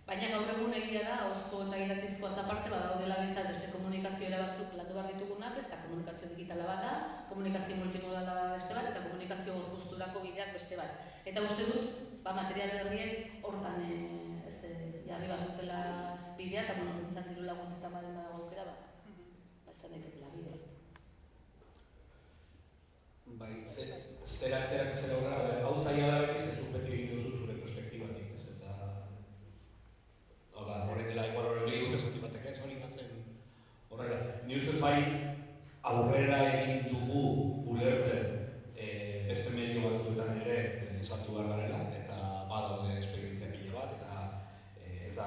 Baina gaur egun egia da, ahozko eta idatzizkoaz aparte, badaudela behintzat beste komunikazio ere batzuk landu behar ditugunak, ez da komunikazio digitala bat da, komunikazio multimodala beste bat, eta komunikazio gorpuzturako bideak beste bat. Eta uste dut, material berriek hortan jarri bat dutela bidea, eta bintzat diru laguntzetan baden badago aukera bat. Izan daitekela bide bat. Bai, zerak horrela, hau zaila da beti zezuk beti egiten duzu zure perspektibatik, ez eta horrek dela igual horrek gehi dut ezkotik batek ez, hori batzen horrela. Ni ustez bai aurrera egin dugu ulertzen beste medio batzuetan ere sartu behar garela, eta badaude esperientzia pila bat, eta ez da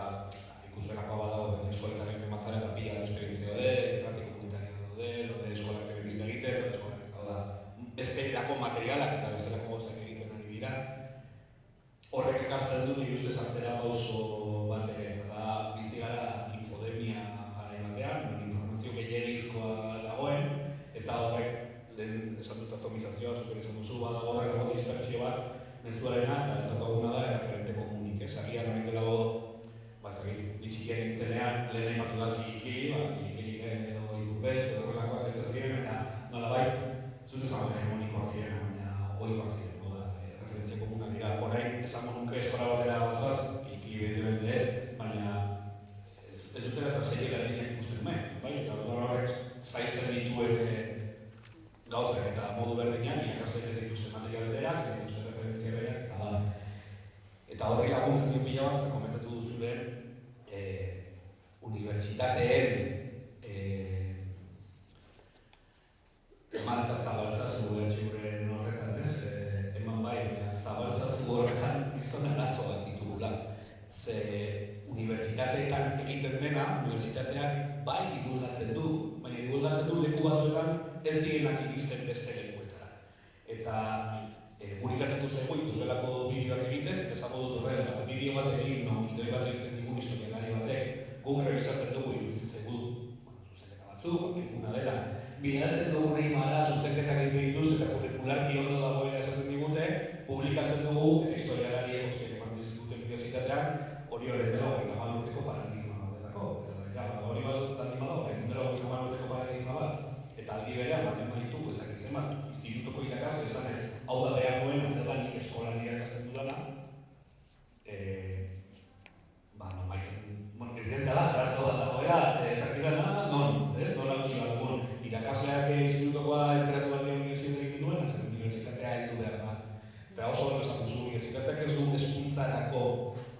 ikuslenakoa badago eskoletan egiten mazara eta pila esperientzia daude, irratiko komunitaria daude eskolak telebizta egiten, beste dako materialak eta beste dako gauzak egiten ari dira. Horrek ekartzen du nire ustez atzera pauso bat ere, eta da bizi gara infodemia garai batean, informazio gehiagizkoa dagoen, eta horrek lehen esan dut atomizazioa, super esan duzu, badago horrek dispertsio bat, mezuarena eta ez dakaguna da erreferente komunik. Esagian horrein delago, ditxikian entzenean, lehen aipatu da kilikili edo ikupez, edo horrelakoak ez ziren, eta nolabait, zuz esan hegemonikoak ziren, baina ohikoak ziren, referentzia komunak dira. Orain, esango nuke eskola batera Eta horri laguntzen duen pila bat, komentatu duzu lehen, unibertsitateen eman eta zabaltzazu etxeuren horretan, ez? Eman bai, zabaltzazu horretan izan arazo bat ditugula. Ze unibertsitateetan egiten dena, unibertsitateak bai divulgatzen du, baina divulgatzen du leku batzuetan ez direnak iristen beste lekuetara. Eta guri gertatu zaigu ikuselako bideoak egiten, eta esango dut horrela, bideo bat egin, idoi bat egiten digun historialari batek, guk revisatzen dugu iruditzen zaigu, zuzenketa batzuk, txukuna dela, bidaltzen dugu Neymara zuzenketak egiten dituz eta kurrikularki ondo dagoela esaten digute, publikatzen dugu eta historialari egozien eman dizkuten unibertsitatean, hori horren dela 30 urteko paradigma bat delako. Eta hori bat paradigma da, horren dela 30 urteko paradigma bat. Eta aldi berean baten ditugu ezakitzen bat, institutuko irakasle esanez, hau da behar duena zer da nik eskolan irakasten dudana, evidentea da, arazo bat dagoela, ezakitana, nola utzi bat dugun irakasleak institutokoa enteratu bat dira unibertsitatea egiten duen, zer unibertsitatea heldu behar da. Eta oso ondo esan duzu, unibertsitateak ez du hezkuntzarako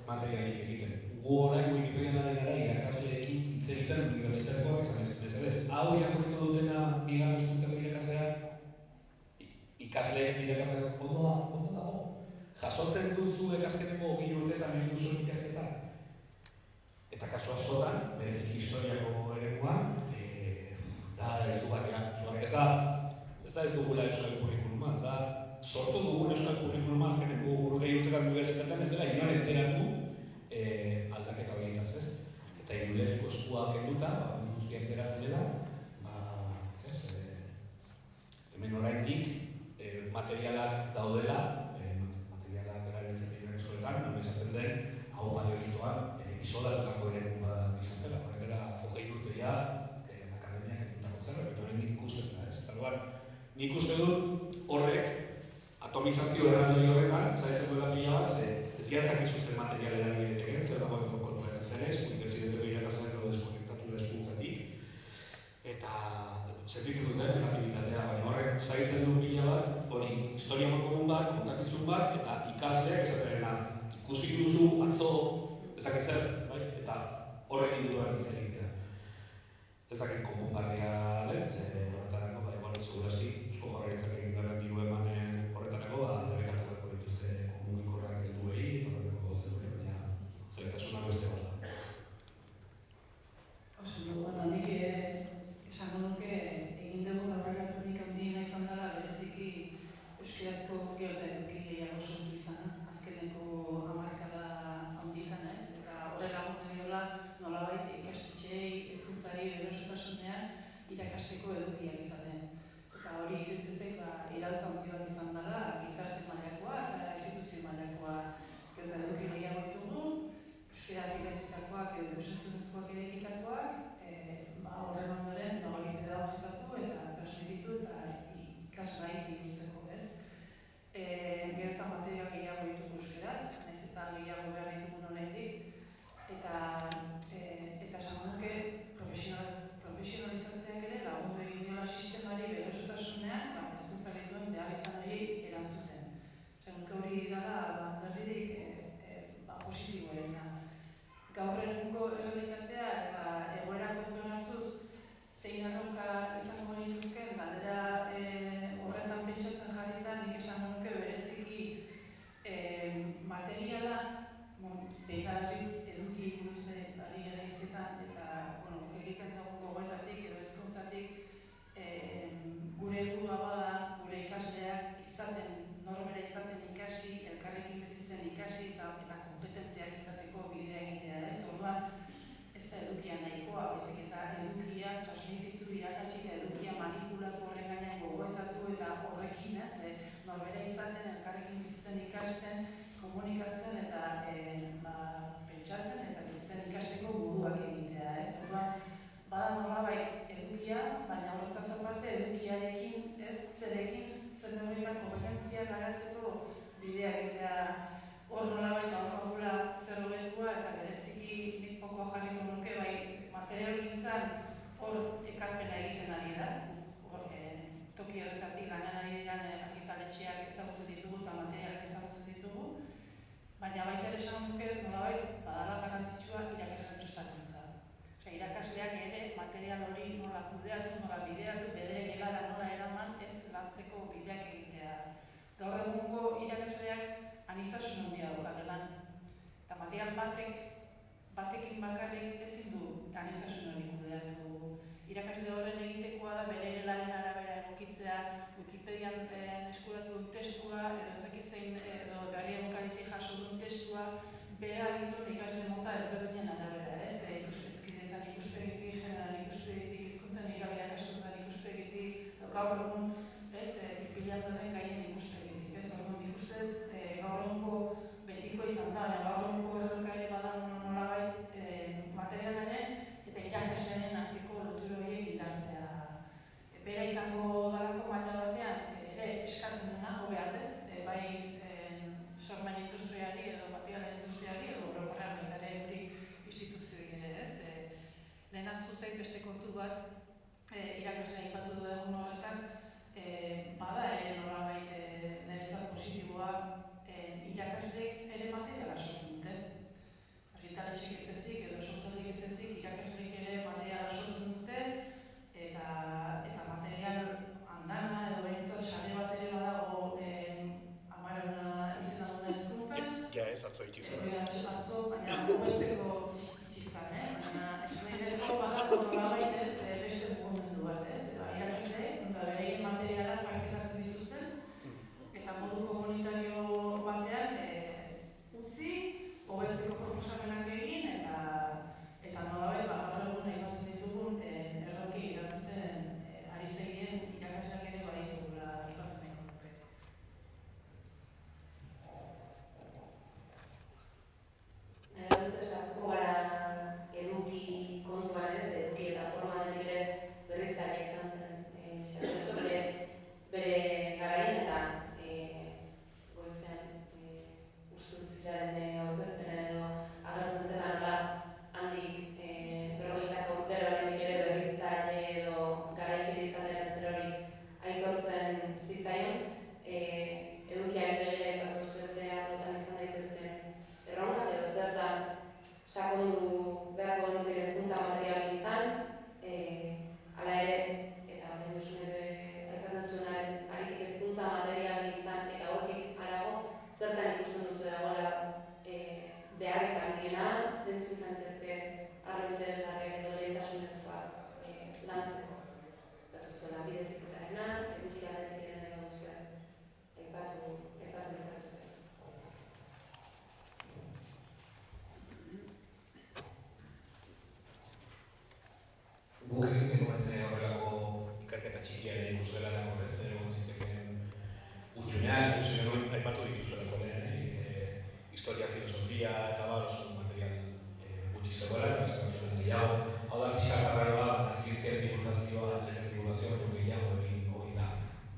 materialik egiten. Gu orain Wikipedian ari gara irakasleekin hitz egiten unibertsitatekoak izan ez. Hau irakurriko dutena bigarren hezkuntzako irakasleak, ikasleek irakasleak ondo dago. Jasotzen duzu ikaskeneko 20 urteetan egin duzu ikerketa. Eta kasu askotan, bereziki historiako eremuan, da izugarria. Ez dugula euskal kurrikuluma, da sortu dugun euskal kurrikuluma azkeneko urtei urtetan unibertsitatean ez dela inoan enteratu aldaketa horietaz, ez? Eta iruleriko eskua kenduta, guztia enteratu dela, hemen oraindik materialak daudela, materialak erabiltzen diren eskoletan, non esaten den, hau paleolitoan, isolatutako ere bat izan zela, horretara 20 urtea akademiak ekutako zerra, eta horren nik ikusten da, ez? Eta lugar, nik uste dut horrek, atomizazio errandoi horretan, zaitzen duela pila bat, ez giazak izuzen material erabileteken, zer dagoen kontu eta zer ez, unibertsitateko irakasleak edo deskonektatu da eskuntzatik, eta sentitzen duten negatibidatea, baina horrek zaitzen du pila bat, hori historia mokomun bat, kontakizun bat, eta ikasleak esaterena ikusi duzu atzo ezakit zer, eta horrek inguruan hitz egitea. Ezakit konpongarria den, horretarako, segurazki, Eusko Jaurlaritzak egin behar diru emanen horretarako, debekatuko dituzte komunikorrak helduei, eta horretako zeuden, baina zailtasunak beste bat. Nik esango nuke egin dugu aurrerapenik handiena izan dela bereziki euskarazko geota eduki gehiago sortu izana, azkeneko hamarkada handietan ez, eta horrela laguntzen diola nolabait ikastetxeei hezkuntzari bere osotasunean irakasteko edukiak izaten. Eta hori iruditzen zait iraultza handi bat izan dela gizarte mailakoa eta instituzio mailakoa geota eduki gehiago ditugu, euskaraz idatzitakoak edo ikus-entzunezkoak eraikitakoak, horren ondoren hori pedagogizatu eta transmititu eta ikasgai bihurtzeko, ez? Gero eta material gehiago ditugu euskaraz, nahiz eta gehiago behar ditugun oraindik, eta esango nuke profesionalizatzeak ere lagundu egin diola sistemari bere osotasunean hezkuntza dituen behar izan horiei erantzuten. Esango nuke hori dela alderdirik positiboena. Gaur egungo errealitatea eta egoera kontuan hartuz zein erronka izango genituzken galdera horretan pentsatzen jarrita nik esango nuke bereziki materiala behin berriz eduki buruz ari gara hizketan eta egiten dugun gogoetatik edo hezkuntzatik gure helburua bada gure ikasleak izaten norbera izaten ikasi, elkarrekin bizitzen ikasi eta kompetenteak izateko bidea egitea, ez? Orduan ez da edukia nahikoa, baizik eta edukia transmititu irakatsi eta edukia manipulatu horren gainean gogoetatu eta horrekin, ez? Norbera izaten, elkarrekin bizitzen ikasten, komunikatzen eta pentsatzen eta bizitzen ikasteko buruak egitea, ez? Orduan bada nolabait edukia, baina horretaz aparte edukiarekin ez zerekin zer horretan kompetentzia garatzeko bidea egitea. Hor nolabait daukagula zer hobetua eta bereziki nik poko jarriko nuke bai materialgintzan hor ekarpena egiten ari da. Toki horretatik lanean ari diren argitaletxeak ezagutzen ditugu eta materialak ezagutzen ditugu, baina baita ere esan duke nolabait badala garrantzitsua irakasle prestakuntza. Osea, irakasleak ere material hori nola kudeatu, nola bideatu, bere gelara nola eraman ez lantzeko bideak egitea. Gaur egungo irakasleak aniztasun handia dauka gelan. Eta material batekin bakarrik ezin du aniztasun hori kudeatu. Irakasle horren egitekoa da bere gelaren arabera egokitzea, Wikipedian eskuratu duen testua, edo ez dakit zein edo Garri Egunkaritik jaso duen testua, bere adituen ikasle mota ezberdinen arabera, ez? Hezkidetzan ikuspegitik, general ikuspegitik, hizkuntzan irakaskuntzan ikuspegitik, gaur egun, ez, pipilan den gaien ikuspegitik, ez? Orduan nik uste gaur egungo betiko izan da, gaur egungo erronka ere badan nolabait materialaren eta irakaslearen arteko lotura horiek indartzea. Bera izango dalako maila batean ere eskatzen dena hobe aldet, bai sormen industriari edo materialen industriari edo orokorrean baita ere instituzioei ere, ez? Lehenaztu zait beste kontu bat irakaslea aipatu du egun horretan, bada ere nolabait niretzat positiboa irakasleek ere materiala sortzen dute. Argitaletxek ez ezik edo sortzaileek ez ezik irakasleek ere materiala sortzen dute eta material andana edo behintzat sare bat ere badago Amarena izena duna hezkuntzan. Ja ez, atzo itxizan. Atzo, baina gomentzeko itxizan, baina eskuineko badago nolabait ez beste mugimendu bat, ez? Irakasleek, beraien materiala praktikatzen dituzten eta modu komunitario batean utzi, hobetzeko proposamenak egin eta nolabait gaur egun aipatzen ditugun erronkei erantzuten ari zeien irakasleak ere baditugula aipatu nahiko nuke. Sartuko gara eduki kontuan ez, eduki eta formatetik ere berritzaile izan zen xarxetxo bere garaien eta goizean ustutziraren aurkezpenen edo agertzen zela nola handik 40 urtero oraindik ere berritzaile edo garaikide izan den zer hori aitortzen zitzaion. Edukiaren ere aipatu duzu ezea lotan izan daitezken erronkak edo zertan sakondu beharko genuke hezkuntza materialentzan, hala ere, eta horrein duzun ere aikatzen zuenaren aritik hezkuntza materialentzan eta hortik harago, zertan ikusten duzu dagoela beharrik handiena, zeintzuk izan daitezke arlo interesgarriak edo lehentasunezkoak lantzeko. Batu zuen lanbide heziketarena, eduki aldetik edo duzuen aipatu ditzakezue. Guk egin genuen horrelako ikerketa txikiaren ikusgelan horrez egon zitekeen utxunean, ikusi genuen aipatu dituzuelako lehen, historia, filosofia eta oso material gutxi zegoela, eta esan zuen gehiago. Hau da, pixakarraioa, zientziaren divulgazioa, letren divulgazioa baino gehiago egin da.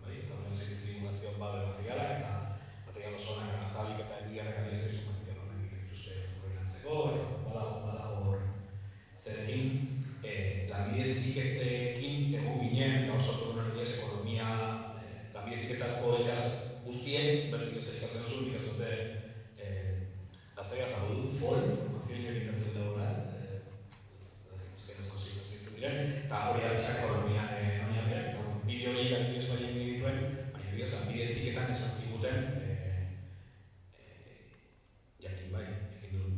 Eta horren zientzia divulgazioa bade materiala, eta material osoan Jalik eta Elbiarrek adierazten material honen egiten dituzte horren antzeko, eta badago hor zer egin. Lanbide heziketekin egon ginen, eta sortu duen adibidez ekonomia, lanbide heziketako guztien, berrik ez ikasten duzu, ikastote gazteria zago dut, formazioen egiten dagoela, ezkenezko zaitzen diren, eta hori adizak ekonomia oinarriak, eta bideo horiek adibidez bai egin dituen, baina adibidez lanbide heziketan esan ziguten, jakin bai, jakin duen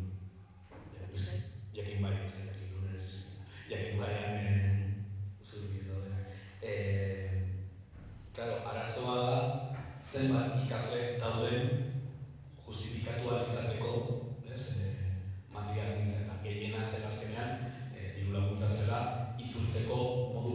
claro, arazoa da zenbat ikasle dauden justifikatu ahal izateko, material nintzen, gehiena zen azkenean, diru laguntza zela, itzultzeko modu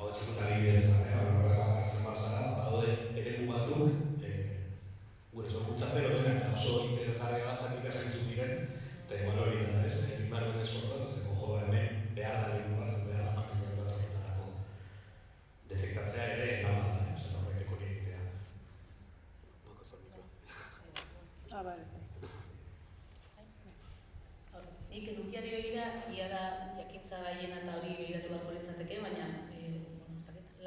hau txikut adibide bezala, horrela azten bazara, badaude eremu batzuk, gure sorkuntza zero denak, eta oso interesgarria da jakitea zeintzuk diren, eta igual hori da, ez? Inbarren esfortzat, ez dugu jo hemen behar da diru bat, behar da material bat horretarako detektatzea ere eman da, ez? Eta horretik hori egitea. Bale. Nik edukiari begira, ia da jakintza gaiena eta hori begiratu beharko litzateke, baina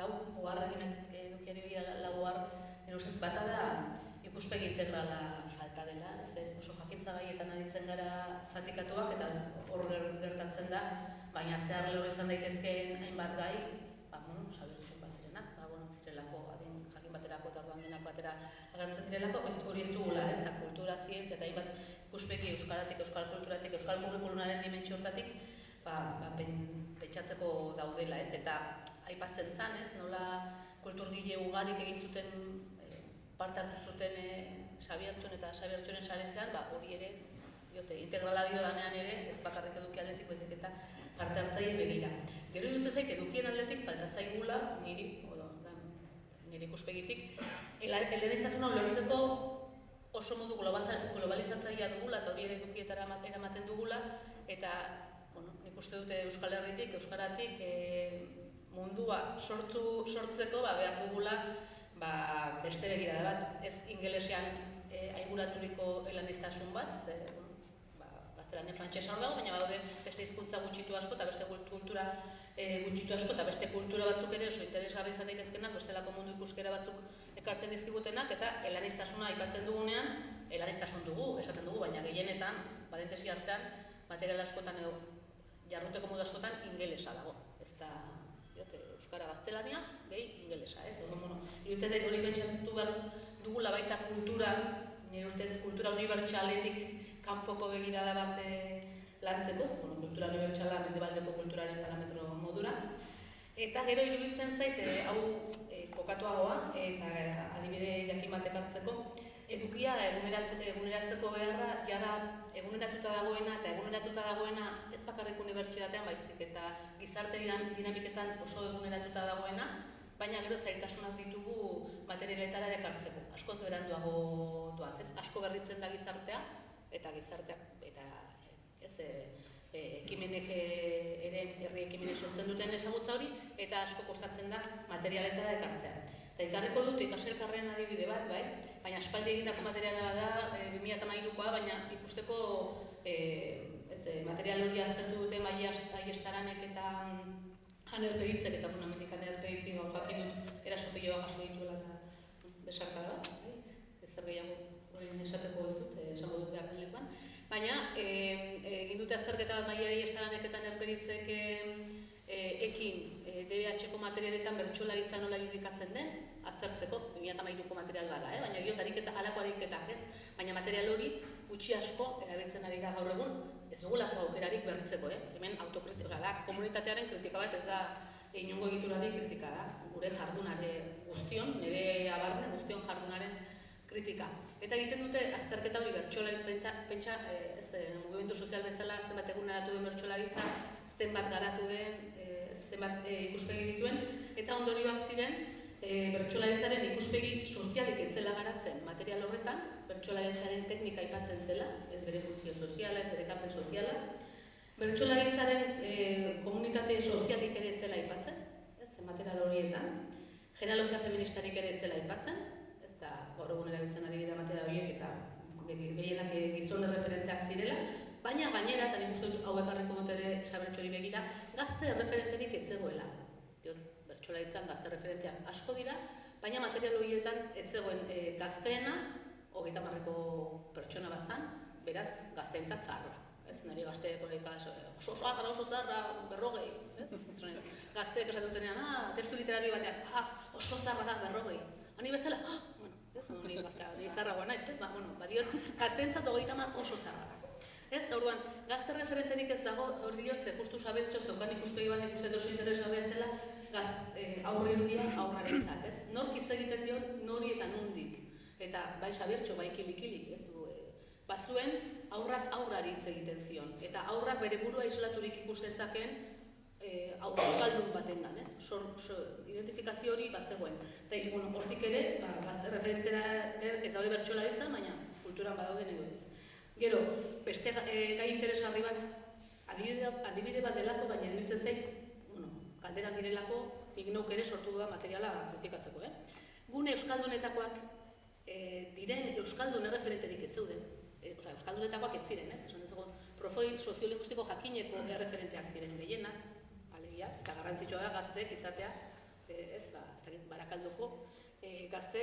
lau oharreginak edukiari begira lau ohar, nire ustez bata da ikuspegi integrala falta dela, oso jakintza gaietan aritzen gara zatikatuak eta hor gertatzen da, baina zehar lehor izan daitezkeen hainbat gai, sabertxun bat zirenak, zirelako, adin jakin baterako eta orduan denak batera agertzen direlako, hori ez dugula, ez da kultura, zientzia eta hainbat ikuspegi euskaratik, euskal kulturatik, euskal kurrikulunaren dimentsio hortatik, pentsatzeko daudela, ez, eta aipatzen zan, ez, nola kulturgile ugarik egin zuten parte hartu zuten Xabiertxon eta Xabiertxonen saretzean, hori ere, integrala dio danean ere, ez bakarrik eduki aldetik baizik eta parte hartzaile begira. Gero iruditzen zait, edukien aldetik falta zaigula, niri ikuspegitik, eleaniztasuna ulertzeko oso modu globalizatzailea dugula eta hori ere edukietara eramaten dugula, eta nik uste dute Euskal Herritik, Euskaratik mundua sortzeko behar dugula beste begirada bat, ez ingelesean aiguraturiko elaniztasun bat, gaztelania frantsesa hor dago, baina badaude beste hizkuntza gutxitu asko eta beste kultura gutxitu asko eta beste kultura batzuk ere oso interesgarri izan daitezkenak, bestelako mundu ikuskera batzuk ekartzen dizkigutenak eta elaniztasuna aipatzen dugunean, elaniztasun dugu, esaten dugu, baina gehienetan, parentesi artean, material askotan edo jarruteko modu askotan ingelesa dago. Ez da, euskara gaztelania, gehi ingelesa, ez? Iruditzen zait hori pentsatu behar dugula baita kultura, nire ustez kultura unibertsaletik kanpoko begirada bat lantzeko, kultura unibertsala mendebaldeko kulturaren parametro modura. Eta gero iruditzen zait, hau kokatuagoa, eta adibide jakin batek hartzeko, edukia eguneratzeko beharra, jada eguneratuta dagoena eta eguneratuta dagoena ez bakarrik unibertsitatean baizik eta gizarte dinamiketan oso eguneratuta dagoena, baina gero zailtasunak ditugu materialetara ekartzeko. Askoz beranduago doaz, ez? Asko berritzen da gizartea, eta gizarteak, eta ez, ekimenek ere, herri ekimenek sortzen duten ezagutza hori, eta asko kostatzen da materialetara ekartzea. Eta ikarriko dut ikaserkarren adibide bat, baina aspaldi egindako materiala bada 2013koa, baina ikusteko material hori aztertu dute Maia Aiestaranek eta Aner Peritzek, eta hemendik Aner Peritzik jakin dut erasopiloa jaso dituela eta besarka da, ezer gehiago esateko ez dut, esango dut behar den lekuan. Baina, egin dute azterketa bat Maia Aiestaranek eta Aner Peritzek ekin DBH-ko materialetan bertsolaritza nola irudikatzen den, aztertzeko, 2013ko material bada, baina diot halako ariketak ez, baina material hori gutxi asko erabiltzen ari da gaur egun, ez dugulako aukerarik berritzeko, hemen autokritika da, komunitatearen kritika bat ez da inongo egiturarik kritika da, gure jardunare guztion, nire abarne guztion jardunaren kritika. Eta egiten dute azterketa hori bertsolaritza, pentsa, mugimendu sozial bezala zenbat eguneratu den bertsolaritza, zenbat garatu den, zenbat ikuspegi dituen, eta ondorioak ziren bertsolaritzaren ikuspegi sozialik etzela garatzen material horretan, bertsolaritzaren teknika aipatzen zela, ez bere funtzio soziala, ez bere ekarpen soziala, bertsolaritzaren komunitate sozialik ere etzela aipatzen, material horietan, genealogia feministarik ere etzela aipatzen, ez da gaur egun erabiltzen ari dira material horiek eta gehienak gizon referenteak zirela, baina gainera, eta nik uste dut hauek harriko dut ere Xabiertxori begira, gazte referenterik etzegoela. Bertsolaritzan gazte referenteak asko dira, baina material horietan etzegoen gazteena, 30ko pertsona bazan, beraz gazteentzat zaharra. Nire gazteeko oso zaharra, 40, gazteek esatutenean, testu literario batean, oso zaharra da, 40. Hani bezala, ni zaharragoa naiz, badiot, gazteentzat 30 oso zaharra da. Ez, orduan, gazte referenterik ez dago, hori dio, ze justu Xabiertxo zeukan ikuspegi bat nik uste oso interesgarria ez dela aurre irudia aurraren zat, ez? Nork hitz egiten dion, nori eta nondik. Eta bai Xabiertxo, bai kilik, ez du, bazuen aurrak aurrari hitz egiten zion. Eta aurrak bere burua islaturik ikus dezaken euskaldun batengan, ez? Identifikazio hori bazegoen. Eta bueno, hortik ere, gazte referentera ez daude bertsolaritzan, baina kulturan badaude edo ez. Gero, beste gai interesgarri bat, adibide bat delako, baina iruditzen zait, galderak direlako, nik neuk ere sortu da materiala kritikatzeko. Gune euskaldunetakoak diren euskaldun erreferenterik ez zeuden. Euskaldunetakoak ez ziren, ez? Esan dezagun, profil soziolinguistiko jakineko erreferenteak ziren gehienak, alegia, eta garrantzitsua da gazteek izatea, Barakaldoko gazte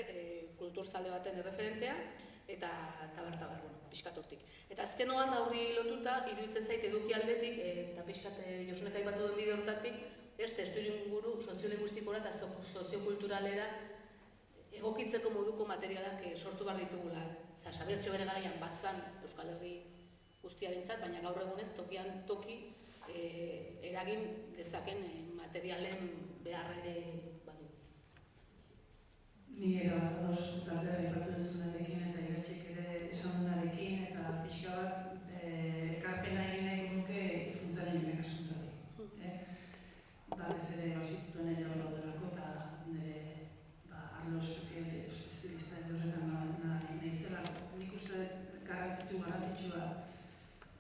kulturzale baten erreferentea, eta tabar, pixkat hortik. Eta azkenoan aurri lotuta, iruditzen zait eduki aldetik, eta pixkat Josunek aipatu duen bide hortatik, testuinguru soziolinguistikora eta soziokulturalera egokitzeko moduko materialak sortu behar ditugula. Xabier Etxebere garaian batzan Euskal Herri guztiarentzat, baina gaur egunez tokian toki eragin dezaken materialen beharra ere badu. Ni erabat galdera aipatu duzunarekin eta iratxik ere esan dunarekin eta pixka bat ekarpena egin nahi nuke hizkuntzaren irakaskuntzatik. Batez ere institutuen ere hor daudelako eta nire arlo espezialista edo horretan nahizela. Nik uste garrantzitsua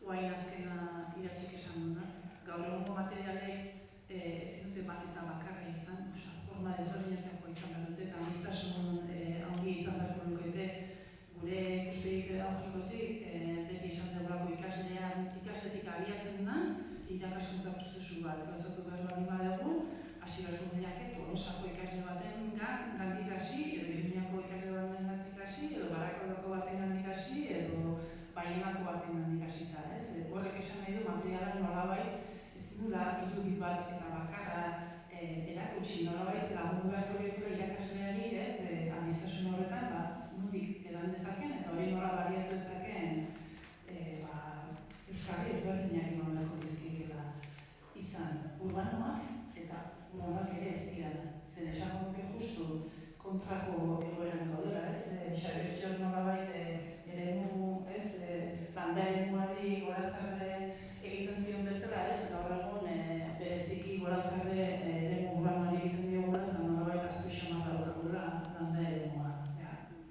guain azkena iratxik esan duna. Gaur egungo materialek ezin dute bat eta bakarra izan, forma desberdinetako izan behar dute eta aniztasun handia izan beharko lukete gure ikuspegi pedagogikotik beti izan dugulako ikasletik abiatzen da irakaskuntza prozesu bat gauzatu behar baldin badugu, hasi beharko ginateke Tolosako ikasle baten gandik hasi, edo Iruñako ikasle baten gandik hasi, edo Barakaldoko baten gandik hasi, edo Baionako baten gandik hasita, ez? Horrek esan nahi du materialak nolabait ez dugula irudi bat eta bakarra erakutsi nolabait lagundu beharko diola irakasleari, ez? Aniztasun horretan, nondik edan dezaken eta hori nola baliatu dezaken Euskarri ezberdinak eman beharko dizkiekeela izan urbanoak eta urbanoak ere ez dira. Zen esango nuke justu kontrako egoeran gaudela, ez? Xabier Etxebere nolabait eremu, ez? Landa eremuari goratzarre egiten zion bezala, ez? Gaur egun bereziki goratzarre eremu urbanoari egiten diogula eta nolabait aztu xamarra daukagula landa eremua.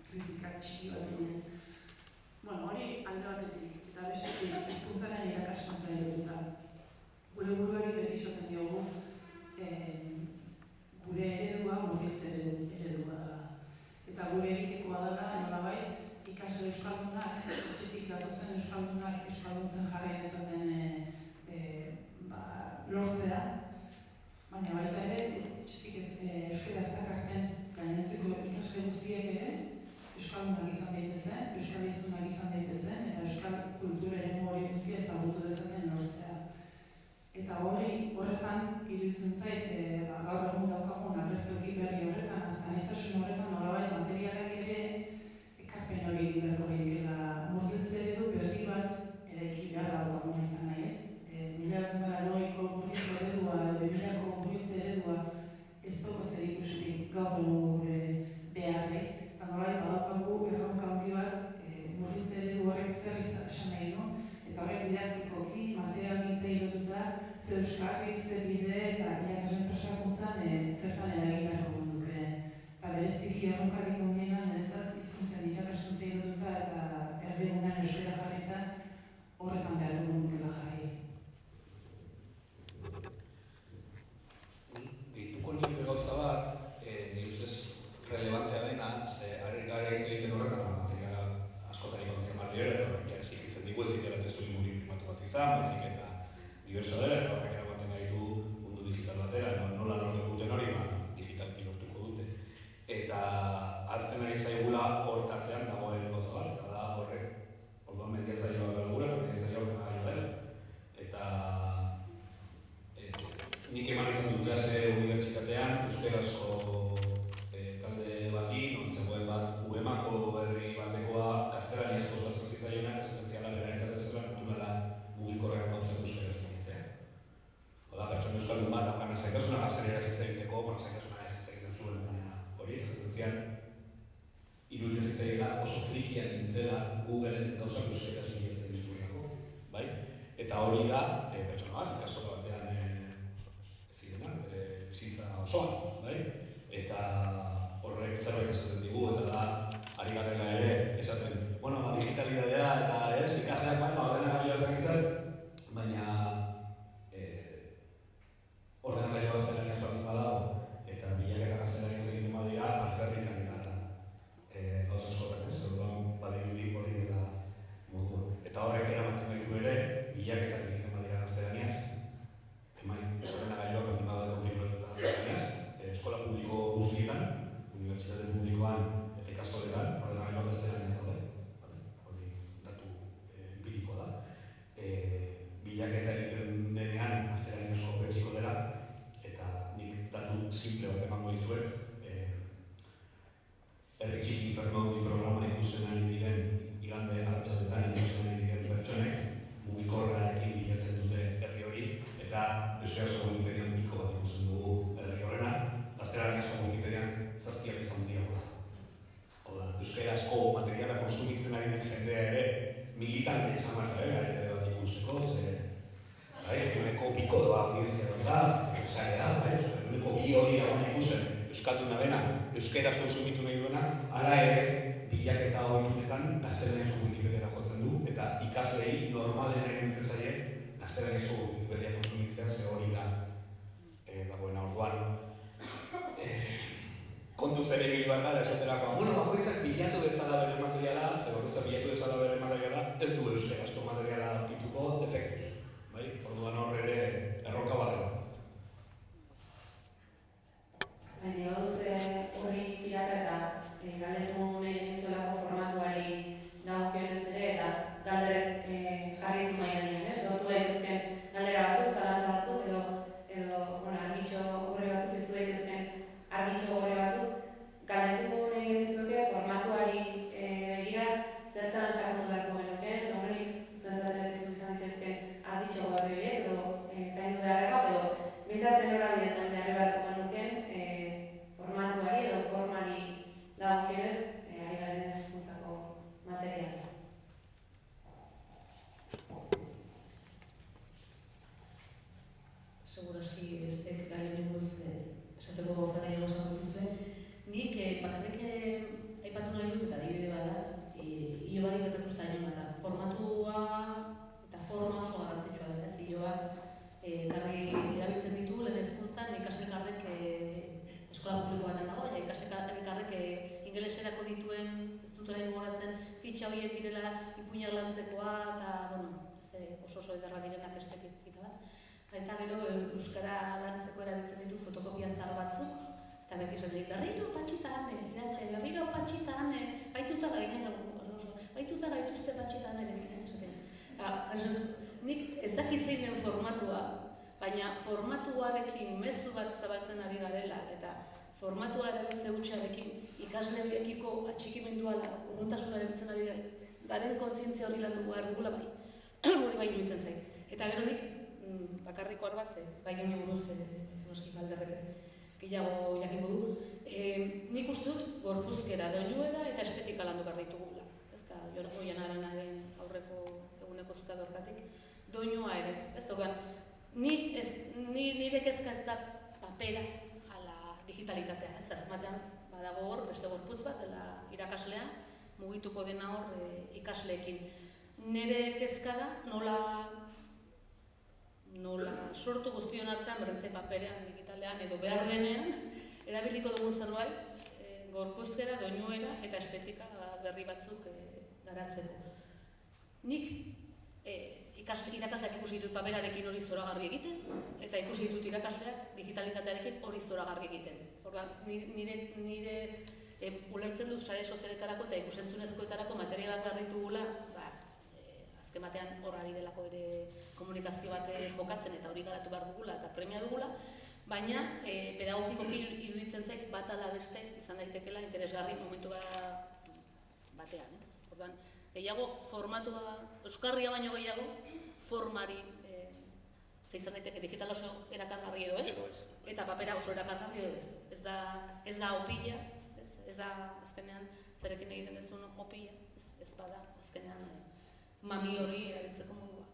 Kritika txiki bat dut. Hori alde batetik, eta bestetik hizkuntzaren irakaskuntzari lotuta. Gure buruari beti esaten diogu gure eredua murgiltze eredua da. Eta gure egitekoa dela nolabait ikasle euskaldunak, etxetik datozen euskaldunak euskalduntzen jarri dezaten lortzea, baina baita ere etxetik euskaraz dakarten gainontzeko ikasle guztiek ere euskaldunak izan daitezen, euskaliztunak izan daitezen, eta euskal kultura eremu hori guztia ezagutu dezaten lortzea. Eta horretan iruditzen zait, gaur egun daukagun agertoki berri horretan, aniztasun horretan nolabait materialak ere ekarpen hori beharko gehiagela murgiltze eredu berri bat eraiki behar daukagun honetan nahi ez. 1990ko murgiltze eredua edo 2000ko murgiltze eredua ez dauka zer ikusirik gaur egun gure beharrei. Eta nolabait badaukagu erronka handi bat murgiltze eredu horrek zer esan nahi du, eta horrek didaktikoki materialgintzei lotuta ze euskarri, ze bide eta irakasleen prestakuntzan zertan eragin beharko duke. Eta bereziki erronkarik ondiena niretzat hizkuntzen irakaskuntzei lotuta eta erdigunean euskara jarrita horretan behar dugu nukela jarri. Gehituko nire gauza bat, nire ustez relevantea dena, ze gara hitz egiten horretan materiala askotan ikonetzen barri ere, eta horrek exigitzen digu ezin dela testuinguru primatu bat izan, baizik eta diverso dela, eta horrek eramaten gaitu mundu digital batera, nola lortu duten hori, digitalki lortuko dute. Eta azten ari zaigula hor tartean dagoen gauza bat, eta da horrek orduan mediatzaile bat behar eta mediatzaile bat behar dela. Eta nik eman izan dut klase unibertsitatean, euskarazko talde bati, non zegoen bat UEMako herri batekoa gaztelaniazko osatzen zitzaionak, esaten ziala beraintzatzen zela naturala mugikorrean gauzak euskaraz egitzean. Oda, pertsona euskaldun bat daukana zaikasuna gaztelera hitz egiteko, zaikasuna ez hitz egiten zuen hori, eta esaten zian iruditzen zitzaiela oso frikia nintzela Googleen gauzak euskaraz egiten dituelako, bai? Eta hori da, pertsona bat, ikastola batean osoan, bai? Eta horrek zerbait esaten digu, eta da, ari garela ere, esaten, bueno, digitalidadea eta ikasleak ordenagailuaz dakizet, baina ordenagailuaz zelaniaz baldin badago, eta bilaketak zelaniaz egiten badira, alferrik ari gara gauza askotan, orduan badirudi hori dela modua. Eta horrek eramaten gaitu ere, bilaketak egiten badira gaztelaniaz, ordenagailuak baldin badago konfiguratuta gaztelaniaz, eskola publiko guztietan, unibertsitate publikoan eta ikastoletan, ordenagailuak gaztelaniaz daude. Hori datu empirikoa da. Bilaketa egiten denean gaztelaniaz hobetziko dela, eta nik datu simple bat emango dizuet. Herri txiki Fermaudi programa ikusten ari diren igande arratsaldetan ikusten ari diren pertsonek mugikorrarekin bilatzen dute herri hori, eta euskarazko Wikipedian piko bat ikusten dugu herri horrena, gaztelaniazko Wikipedian 7 izan handiagoa da. Hau da, euskarazko materiala konsumitzen ari den jendea ere militante izan behar ere bat ikusteko, uneko piko doa audientzia da, sarea da, uneko bi hori dagoen ikusten euskalduna dena, euskaraz konsumitu nahi duena, hala ere bilaketa horietan gaztelaniazko Wikipediara jotzen du, eta ikaslei normalen erabiltzen zaie gaztelaniazko Wikipedia konsumitzea, ze hori da dagoena orduan. Kontuz ere ibili behar gara esaterakoan, bakoitzak bilatu dezala bere materiala, bakoitzak bilatu dezala bere materiala, ez du euskarazko materiala dituko defektuz. Orduan hor ere erronka bat dela. Baina horri tiraketa galdetu nahi nizuelako formatuari dagokionez ere, eta galderek jarri ditu mahai gainean, sortu daitezken galdera batzuk, zalantza batzuk, edo argitxo gorri batzuk iztu daitezken argitxo gorri batzuk, galdetu nahi nizueke formatuari begira zertan sakondu beharko genuke, horrenik zuentzat ere zaitu izan daitezken argitxo gorri horiek, edo zaindu beharrekoak, edo bintzat zen horabidetan jarri beharko genuken formatuari edo formari dagokionez ari garen hezkuntzako materialez. Segurazki bestek gai honi buruz esateko gauza gehiago esango dituzue. Nik bakarrik aipatu nahi dut eta adibide bada, ilobari gertatu ez da ino bada. Formatua eta forma oso garrantzitsua dela, ilobak erabiltzen ditu lehen hezkuntzan ikaslekarrek eskola publiko batean dago, ikaslekarrek ingeleserako dituen, ez dut orain gogoratzen, fitxa horiek direla ipuinak lantzekoa eta oso ederra direnak estetika bat. Eta gero euskara lantzeko erabiltzen ditu fotokopia zahar batzuk, eta beti esaten dit, berriro patxita ane, berriro patxita ane, baituta gaituzte patxita ane, nik ez daki zein den formatua, baina formatuarekin mezu bat zabaltzen ari garela, eta formatua erabiltze hutsarekin ikasle horiekiko atxikimenduala urruntasuna erabiltzen ari garen kontzientzia hori landu behar dugula bai, hori bai iruditzen zain. Eta gero nik bakarriko arbazte, gai honi buruz, eski galderrek gehiago jakingo du. Nik uste dut gorpuzkera, doinuera eta estetika landu behar ditugula. Ez da, Oian Aranaren aurreko eguneko zuta bertatik. Doinua ere, ez da, nire kezka ez da papera ala digitalitatea. Ez azmatean badago hor, beste gorpuz bat, dela irakaslea, mugituko dena hor ikasleekin. Nire kezka da, nola sortu guztion artean berrentzai paperean, digitalean edo behar denean, erabiliko dugun zerbait, gorpuzkera, doinuera eta estetika berri batzuk garatzeko. Nik irakasleak ikusi ditut paperarekin hori zoragarri egiten, eta ikusi ditut irakasleak digitalitatearekin hori zoragarri egiten. Orduan, nire ulertzen dut sare sozialetarako eta ikusentzunezkoetarako materialak behar ditugula, azken batean horari delako ere komunikazio bat jokatzen eta hori garatu behar dugula eta premia dugula, baina pedagogikoki iruditzen zait bat ala bestek izan daitekela interesgarri momentu batean. Orduan, gehiago formatua, euskarria baino gehiago, formari izan daiteke digital oso erakargarri edo ez, eta papera oso erakargarri edo ez. Ez da opila, ez da azkenean zerekin egiten dezun opila, ez bada azkenean mami hori erabiltzeko modua.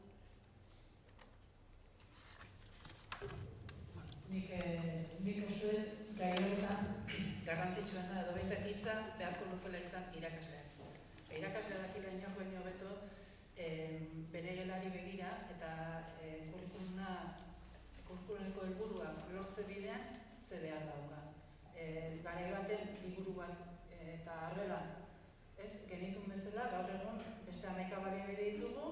Nik uste gai horretan garrantzitsuena edo behintzat hitza beharko lukela izan irakasleak. Irakaslea dakila inor baino hobeto bere gelari begira eta kurrikulumeko helburuak lortze bidean ze behar dauka. Garai baten liburu bat eta arbela genitun bezala gaur egun beste 11 baliabide ditugu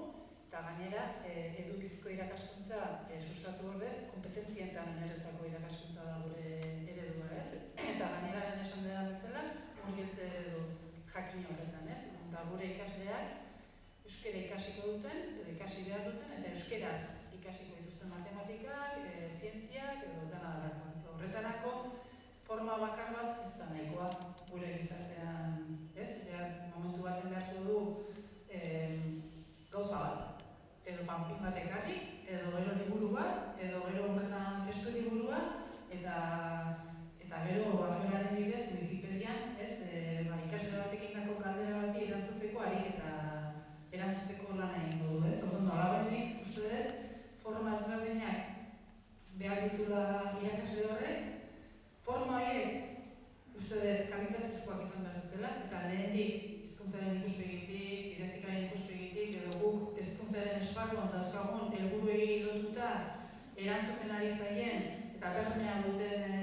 eta gainera edukizko irakaskuntza sustatu ordez kompetentzietan oinarritutako irakaskuntza da gure eredua, eta gainera lehen esan dudan bezala murgiltze eredu jakin horretan, da gure ikasleak euskara ikasiko duten edo ikasi behar duten eta euskeraz ikasiko dituzten matematikak, zientziak edo dena dalako. Horretarako forma bakar bat ez da nahikoa gure gizartean, momentu baten beharko du gauza bat, edo panpin bat ekarri, edo gero liburu bat, edo gero horretan testu liburua, eta gero arbelaren bidez Wikipedian ikasle batekin dako galdera bati erantzuteko ariketa erantzuteko lan egingo du, orduan nolabenik uste dut forma ezberdinak behar ditula irakasle horrek, forma horiek uste dut kalitatezkoak izan behar dutela, eta lehendik hizkuntzaren ikuspegitik, didaktikaren ikuspegitik, edo guk hezkuntzaren esparruan dauzkagun helburuei lotuta erantzuten ari zaien eta bermea duten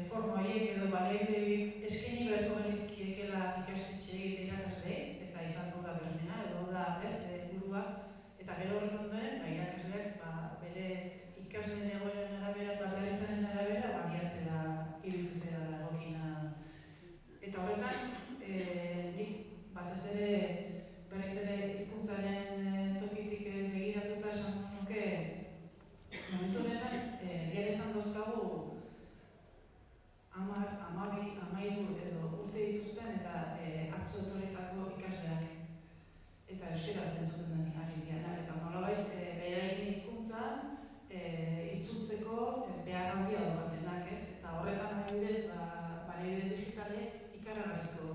forma horiek edo baliabide eskaini beharko genizkiekela ikastetxeei eta irakasleei eta izango da bermea edo da helburua eta gero horren ondoren irakasleak bere ikasleen egoeren arabera eta beharrizaren arabera baliatzea iruditzea da egokina. Eta horretan nik batez ere berriz ere hizkuntzaren tokitik begiratuta esango nuke momentu honetan geletan dauzkagu 13 edo urte dituzten eta atzo etorritako ikasleak eta euskara zentzuten ari diana eta nolabait beraien hizkuntza itzultzeko behar handia daukatenak, eta horretan adibidez baliabide digitalek ikaragarrizko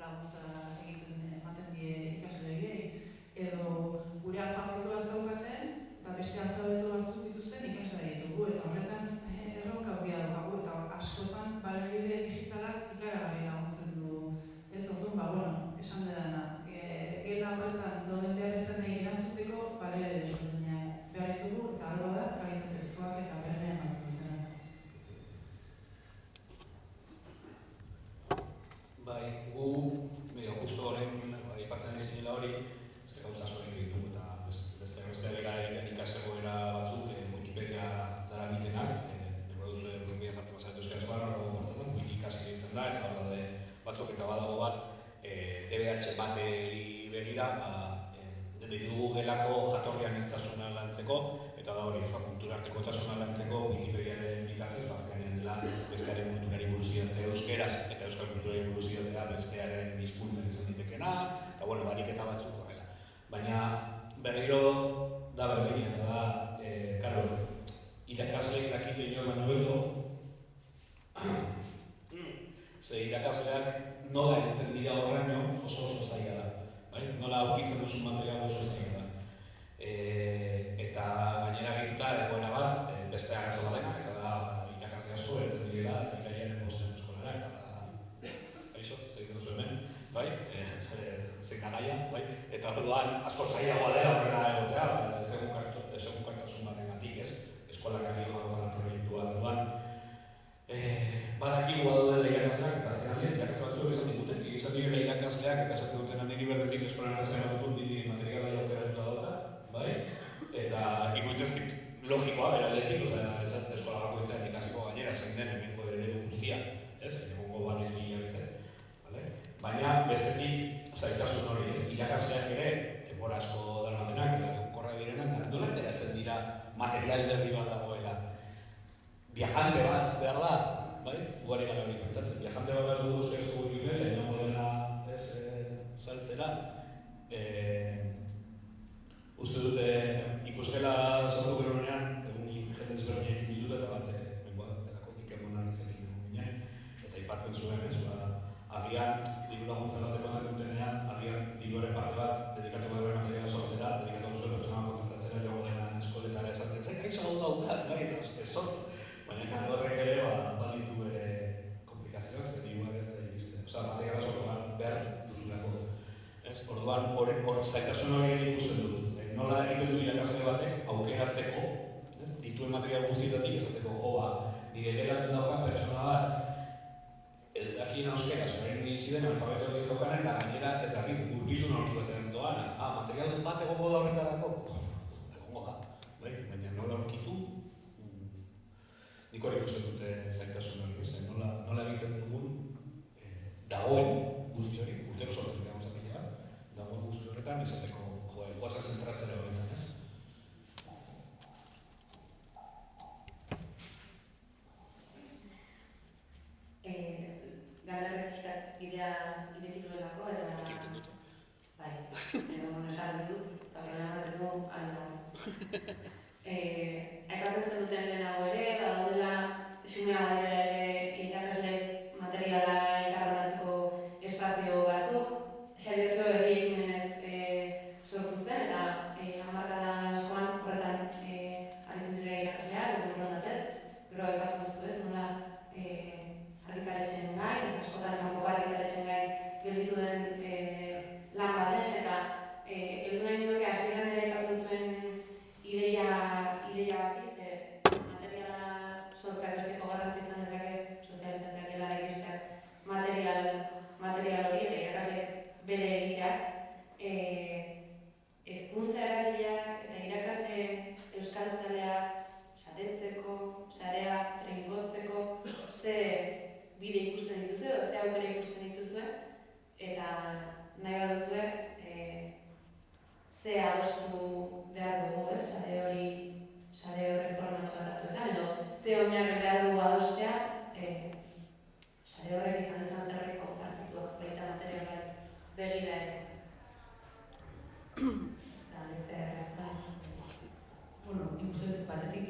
laguntza ematen die ikasleei edo gure alfabetoa ez daukaten eta beste alfabeto batzuk dituzten ikasle ditugu eta horretan erronka handia daukagu eta askotan baliabide digitalak ikaragarri laguntzen du. Orduan, esan dudana, gela horretan dauden behar izanei erantzuteko baliabide desberdinak behar ditugu eta alba da kalitatezkoak eta bermean ematen Bai, gu, justo horren aipatzen izinela hori, gauza askorik ditugu eta beste bera egiten ikasegoera batzuk Wikipedia dara bitenak, nago duzu Wikipedia jartzen bazaren euskaraz barra, Wikikasi ditzen da, eta hor daude batzuk eta badago bat DBH bateri begira, ditugu gelako jatorrian iztasuna lantzeko, eta da hori, kulturartekotasuna lantzeko Wikipediaren bitartez, bazkenean dela bestearen kulturari buruz idaztea euskeraz eta euskal kulturari buruz idaztea bestearen hizkuntzen izan ditekena, eta bariketa batzuk horrela. Baina berriro da berdina, eta da, irakasleek dakite inor baino hobeto, ze irakasleak nola heltzen dira horraino oso zaila da. Nola aurkitzen duzun material oso zaila da. Eta gainera gehituta egoera bat, beste arazo badenak, eta da irakasle asko heltzen direla ikailaren bostean eskolara, eta da... Aixo, zegiten duzu hemen, zein garaia, eta orduan asko zailagoa dela horrela egotea, segukartasun bategatik, eskolak agioa proiektua orduan. Badakigu badaudela irakasleak eta azkenean irakasle batzuk esan diguten, izan direla irakasleak eta esaten dutena niri berdetik eskolan errazen batut niri materiala aukeratuta daukat, eta iruditzen logikoa beraldetik, eskola bakoitzaren ikasiko gainera zein den hemengo eredu guztia, egongo banez bilabete, baina bestetik zaitasun hori, irakasleak ere, denbora asko darmatenak eta egonkorra direnak, nola enteratzen dira material berri bat dagoela. Viajante bat behar da, guari gara hori kontatzen, viajante bat behar dugu euskarazko Wikipedia, inongo dena saltzera. Uste dute ikusgela sortu geronean, egun jende ezberdinen dituta eta bat zelako Ikemonan izekin ginen, eta aipatzen zuen, agian diru laguntza bat ematen dutenean, agian diruaren parte bat dedikatu behar materiala sortzera, dedikatu zuen pertsona kontratatzera joango dena eskoletara esaten zen, gaixo hau daukat, bai, eta sortu. Baina kantu horrek ere baditu bere komplikazioak, zer igual ez da iriste. Osa, materiala sortuan behar duzulako. Orduan, hor zaitasun hori ikusten dut. Nola egiten du irakasle batek aukeratzeko, dituen material guztietatik, esateko nire geratzen daukan pertsona bat ez dakien euskera, zorain nintzi den alfabeto hori zokanen, eta gainera ez dakit gurbildu norki batean doana. Material bat egongo da horretarako? Egongo da, baina nola aurkitu? Nik hori ikusten dute zaitasun hori, nola egiten dugun dagoen guzti hori, urtero sortzen dira guzapila, dagoen guzti horretan, esateko, guazak zentratzera horretan, ez? Galderrek pixkat bidea iretik duelako, eta... Bai, esan dut, eta horrela dugu alda. Aipatzen zenuten lehenago ere, badaudela xumea badera ere irakasle materiala elkarranatzeko espazio batzuk. Xabiotxo egimenez sortu zen, eta hamarkada askoan horretan aritu dira irakasleak, gero aipatu duzu ez, nola argitaletxeen gain, eta askotan kanpo argitaletxeen gain gelditu den lan baden, eta heldu nahi nuke hasieran ere aipatu zuen ideia batiz, materiala sortzeak besteko garrantzi izan dezake, sozializatzeak helara iristeak material hori eta irakasleek bere egiteak, hezkuntza eragileak eta irakasle euskaltzaleak saretzeko, sarea trinkotzeko, ze bide ikusten dituzue edo ze aukera ikusten dituzue, eta nahi baduzue ze adostu behar dugu, sare horren formatxo bat hartu izan, edo ze oinarri behar dugu adostea, sare horrek izan zerrek konpartituak baita materialak begira ere. Eta nintzea ez da. Nik uste batetik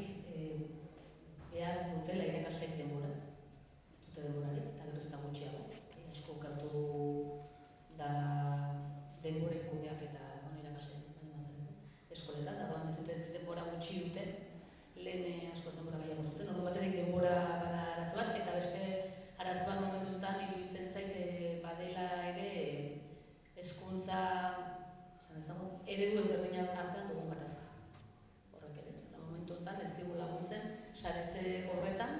behar dutela irakasleek denbora. Ez dute denborarik, eta gero ez da gutxiago. Asko kartu da denborek kudeak eta eskoletan, dagoan ez dute denbora gutxi dute, lehen askoz denbora gehiago zuten, ordu batetik denbora bada arazo bat, eta beste arazo bat momentutan iruditzen zait badela ere hezkuntza eredu ezberdinak artean dugun gatazka. Horrek ere, momentu honetan ez digu laguntzen saretze horretan,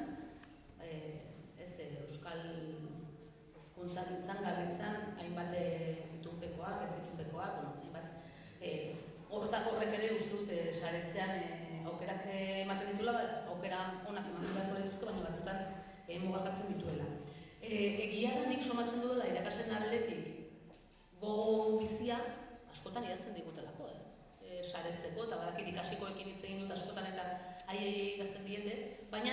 euskal hezkuntza gintzan, gabiltzan, hainbat itunpekoak, ez itunpekoak, hainbat horrek ere uste dut saretzean aukerak ematen ditula, aukera onak ematen beharko dituzte, baina batzutan muga jartzen dituela. Egia da nik somatzen dudala irakasleen atletik gogo bizia askotan idazten digutelako, saretzeko, eta badakit ikasikoekin hitz egin dut askotan eta haiei idazten diete, baina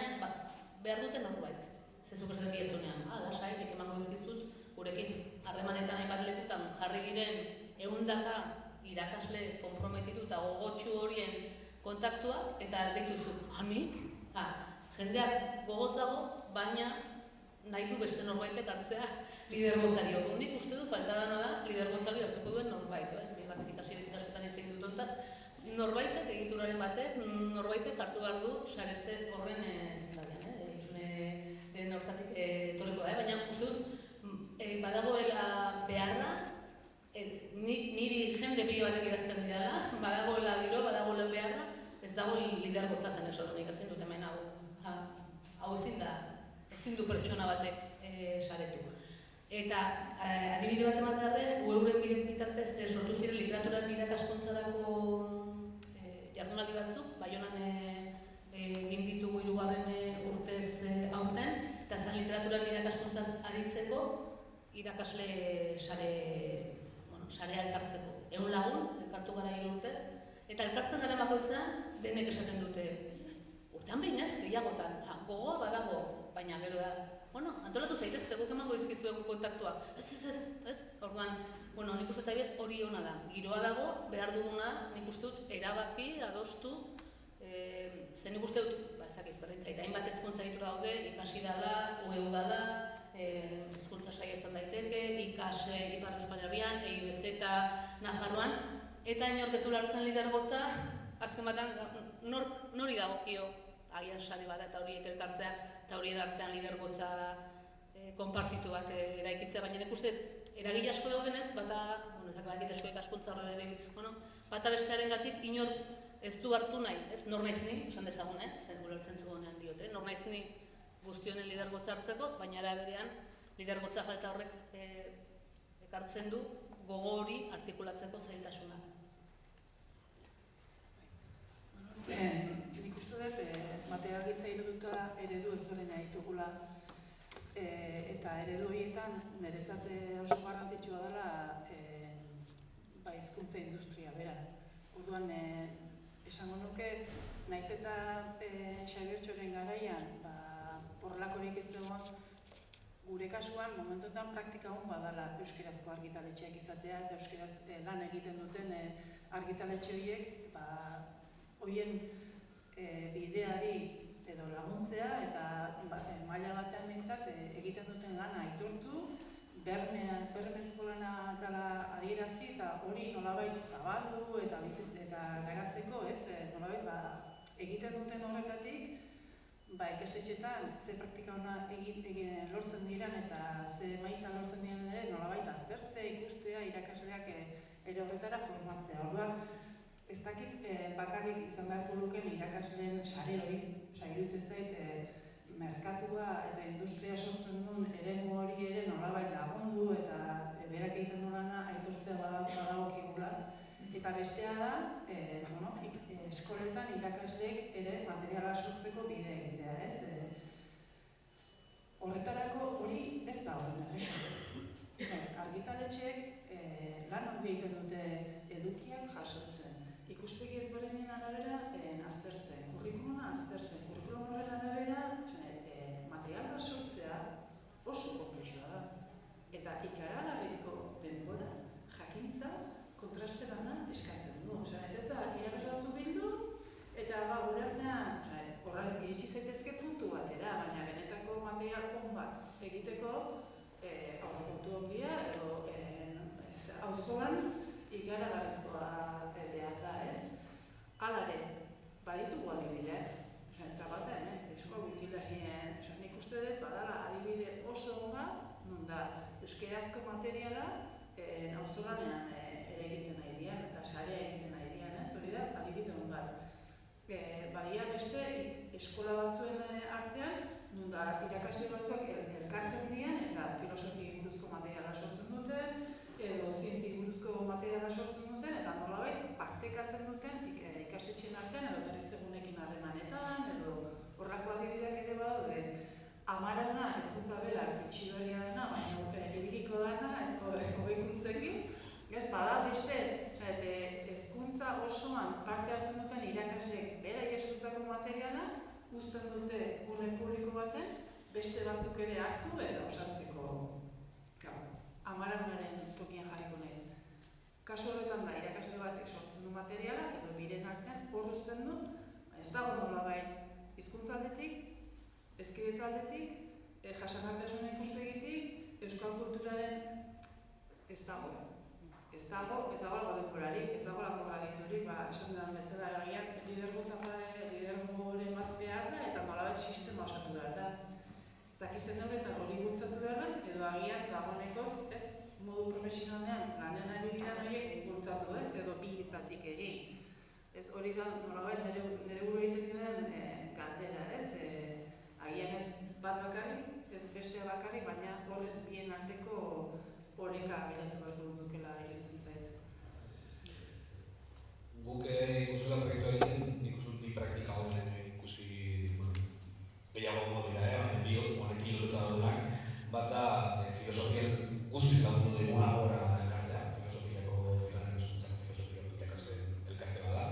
behar duten norbait. Zezuk esaten diezunean, lasai, nik emango dizkizut, gurekin harremanetan hainbat lekutan jarri diren 100 irakasle konprometitu eta gogotsu horien kontaktua, eta dituzu, nik? Jendeak gogoz dago, baina nahi du beste norbaitek hartzea lidergotzari. Nik uste dut falta dana da lidergotzari hartuko duen norbait. Batetik hasieratik askotan hitz egin dut hontaz, norbaitek, egituraren batek, norbaitek hartu behar du saretze horren izune nortatik etorriko da, baina uste dut badagoela beharra, niri jende pilo batek idazten didala, badagoela gero, badagoela beharra, ez dago lidergotza zen esoronik, ezin dut hemen hau ezin du pertsona batek saretu. Eta adibide bat ematearen, euren bitartez sortu ziren literaturaren irakaskuntzarako jardunaldi batzuk, Baionan egin ditugu 3. urtez aurten, eta zan literaturaren irakaskuntzaz aritzeko irakasle sarea elkartzeko. 100 lagun, elkartu gara 3 urtez, eta elkartzen gara bakoitzean denek esaten dute urtean behin ez, gehiagotan, gogoa badago, baina gero da, antolatu zaitezte, guk emango dizkizuegu kontaktuak, ez, orduan, nik uste zaibez hori ona da, giroa dago, behar duguna, nik uste dut erabaki, adostu, zen nik uste dut, ez dakit, berdintzaita, hainbat hezkuntza egitura daude, ikasi dala, UEU dala, hezkuntza saia izan daiteke, ikas Ipar Euskal Herrian, EIBZ eta Nafarroan, eta inork ez du hartzen lidergotza, azken batean nori dagokio agian sare bada eta horiek elkartzea eta horien artean lidergotza konpartitu bat eraikitzea, baina nik uste eragile asko daudenez, bata, ezak badakit eskuek askuntza horren bata bestearengatik inork ez du hartu nahi, ez? Nor naiz ni, esan dezagun, zen ulertzen zuenean diote, nor naiz ni guztionen lidergotza hartzeko, baina era berean lidergotza falta horrek ekartzen du gogo hori artikulatzeko zailtasunak. Nik uste dut, materialgintza iruduta eredu ezberdina ditugula, eta eredu horietan niretzat oso garrantzitsua dela hizkuntza industria bera. Orduan, esango nuke, naiz eta Xabiertxoren garaian horrelakorik ez zegoen, gure kasuan momentuetan praktika hon badala euskarazko argitaletxeak izatea eta euskaraz lan egiten duten argitaletxe horiek horien bideari edo laguntzea eta maila batean behintzat egiten duten lana aitortu, bermezko lana dela adierazi eta hori nolabait zabaldu eta garatzeko, nolabait egiten duten horretatik ikastetxeetan ze praktika ona lortzen diren eta ze emaitza lortzen diren ere nolabait aztertzea, ikustea, irakasleak ere horretara formatzea. Orduan, ez dakit bakarrik izan beharko lukeen irakasleen sare hori, iruditzen zait merkatua eta industria sortzen duen eremu hori ere nolabait lagundu eta berak egiten du lana aitortzea badagokigula. Eta bestea da, eskoletan irakasleek ere materiala sortzeko bide egitea, horretarako hori ez da horren erresa. Argitaletxeek lan hori egiten dute edukiak jasotzen. Ikuspegi ezberdinen arabera aztertzen, kurrikuluma aztertzen. Kurrikulum horren arabera materiala sortzea oso konplexua da. Eta ikaragarrizko denbora, jakintza, kontraste lana eskatzen du. Ez da, irakasle batzu bildu, eta gure artean horren iritsi zaitezke puntu batera, baina benetako material on bat egiteko aurrekontu ondia edo auzoan ikaragarrizkoa behar da, Hala ere, baditugu adibide, eta bat da hemen, eskola wikilarien, nik uste dut badala adibide oso on bat, non da euskarazko materiala auzolanean egiten nahi dian, eta sarea egiten nahi dian, hori da, adibide hon bat. Badia beste eskola batzuen artean, nun da irakasle batzuak elkartzen dian, eta filosofi buruzko materiala sortzen duten, edo zientzi buruzko materiala sortzen duten, eta nolabait partekatzen duten ikastetxeen artean, edo berritzegunekin harremanetan, edo horrako adibideak ere badaude. Amarana, hezkuntza bera, itxidoria dena, baina irikiko dena, hobekuntzekin, bada beste, hezkuntza osoan parte hartzen duten irakasleek berai eskutako materiala uzten dute gune publiko baten, beste batzuk ere hartu eta osatzeko Amaranaren tokian jarriko naiz. Kasu horretan da, irakasle batek sortzen du materiala, edo biren artean hor uzten du, ez dago nolabait hizkuntza aldetik, hezkidetza aldetik, jasangarritasuna ikuspegitik, euskal kulturaren ez dago. Ez dago denborarik, ez dago lakorraditurik, esan da bezala eragian lidergoren bat behar da eta nolabait sistema osatu behar da. Ez dakizen horretan hori bultzatu behar da, edo agian dagoenekoz modu profesionalean lanen ari dira horiek bultzatu edo bietatik egin. Hori da nolabait nire buru egiten den galdera, agian ez bat bakarrik, ez bestea bakarrik, baina horrez bien arteko oreka bilatu behar dukela iruditzen zait. Guk ikusela proiektua egiten, ikusi praktika honen ikusi gehiago modira, baina bi honekin lotuta daudenak, bat da filosofien guztiz lagundu diguna gora elkartea, filosofiako bigarren hezkuntzako filosofiako irakasleen elkarte bada.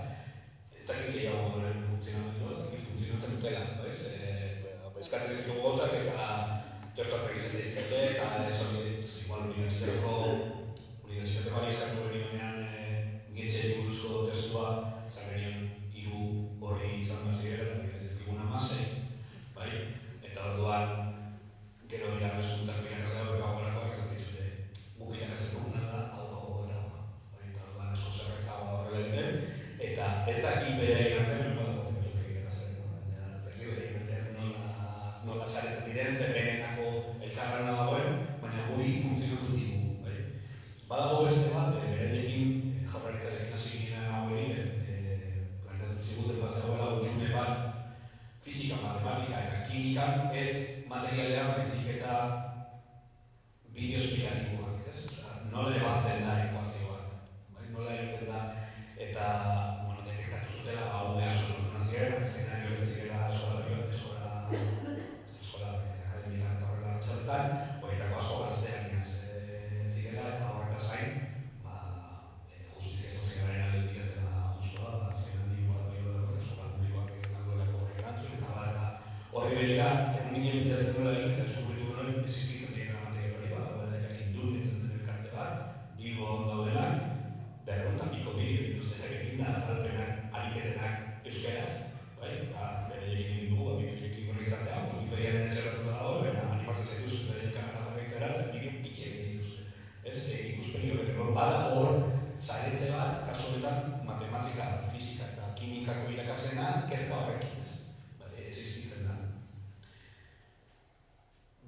Ez dakit gehiago horren funtzionamendu, ez dakit funtzionatzen dutela, eskatzen ez dugu gauzak eta testuak egitzen dizkete, eta unibertsitateko ari izango benionean getxeri buruzko testua, izan benion 3 horri izan bazirela, eta ez diguna 16, eta orduan gero bigarren hezkuntzako irakasleak gaurakoak esaten dizute guk irakasten duguna da hau eta orduan asko zerrezagoa horrela egiten, eta ez daki bere egin artean, filosofia irakasleak, baina bideo esplikatiboak, ez? Nola ebazten da ekuazio bat, bai? Nola egiten da, eta, bueno, detektatu zutela, unea sortunan ziren, eszenarioak zirela eskola akademietan eta horrela txaletan, horietako asko gazteak zirela, eta horretaz gain, justizia sozialaren aldetik ez dela justua, zein handi bat dago, eskola publikoak egin duelako horrek erantzun, eta horri begira, egun ginen bitatzen duela egin, eta eskubritu guen existitzen diren amaterik hori bat, dagoela jakin du, ditzen den elkarte bat, Bilbon daudenak, berronta piko bideo dituztenak egin da, azalpenak, ariketenak euskaraz, bai? Eta bereiek egin dugu, bideoiek liburu izatea, Wikipediaren etxerratuta dago, baina animatzen zaituz, bereiek kanala jarraitzera, zen bideo pile egin dituzte. Ez, ikuspegi horrek, bada hor, saretze bat, kasu honetan, matematika, fisika eta kimikako irakasena, kezka horrekin, ez? Existitzen da.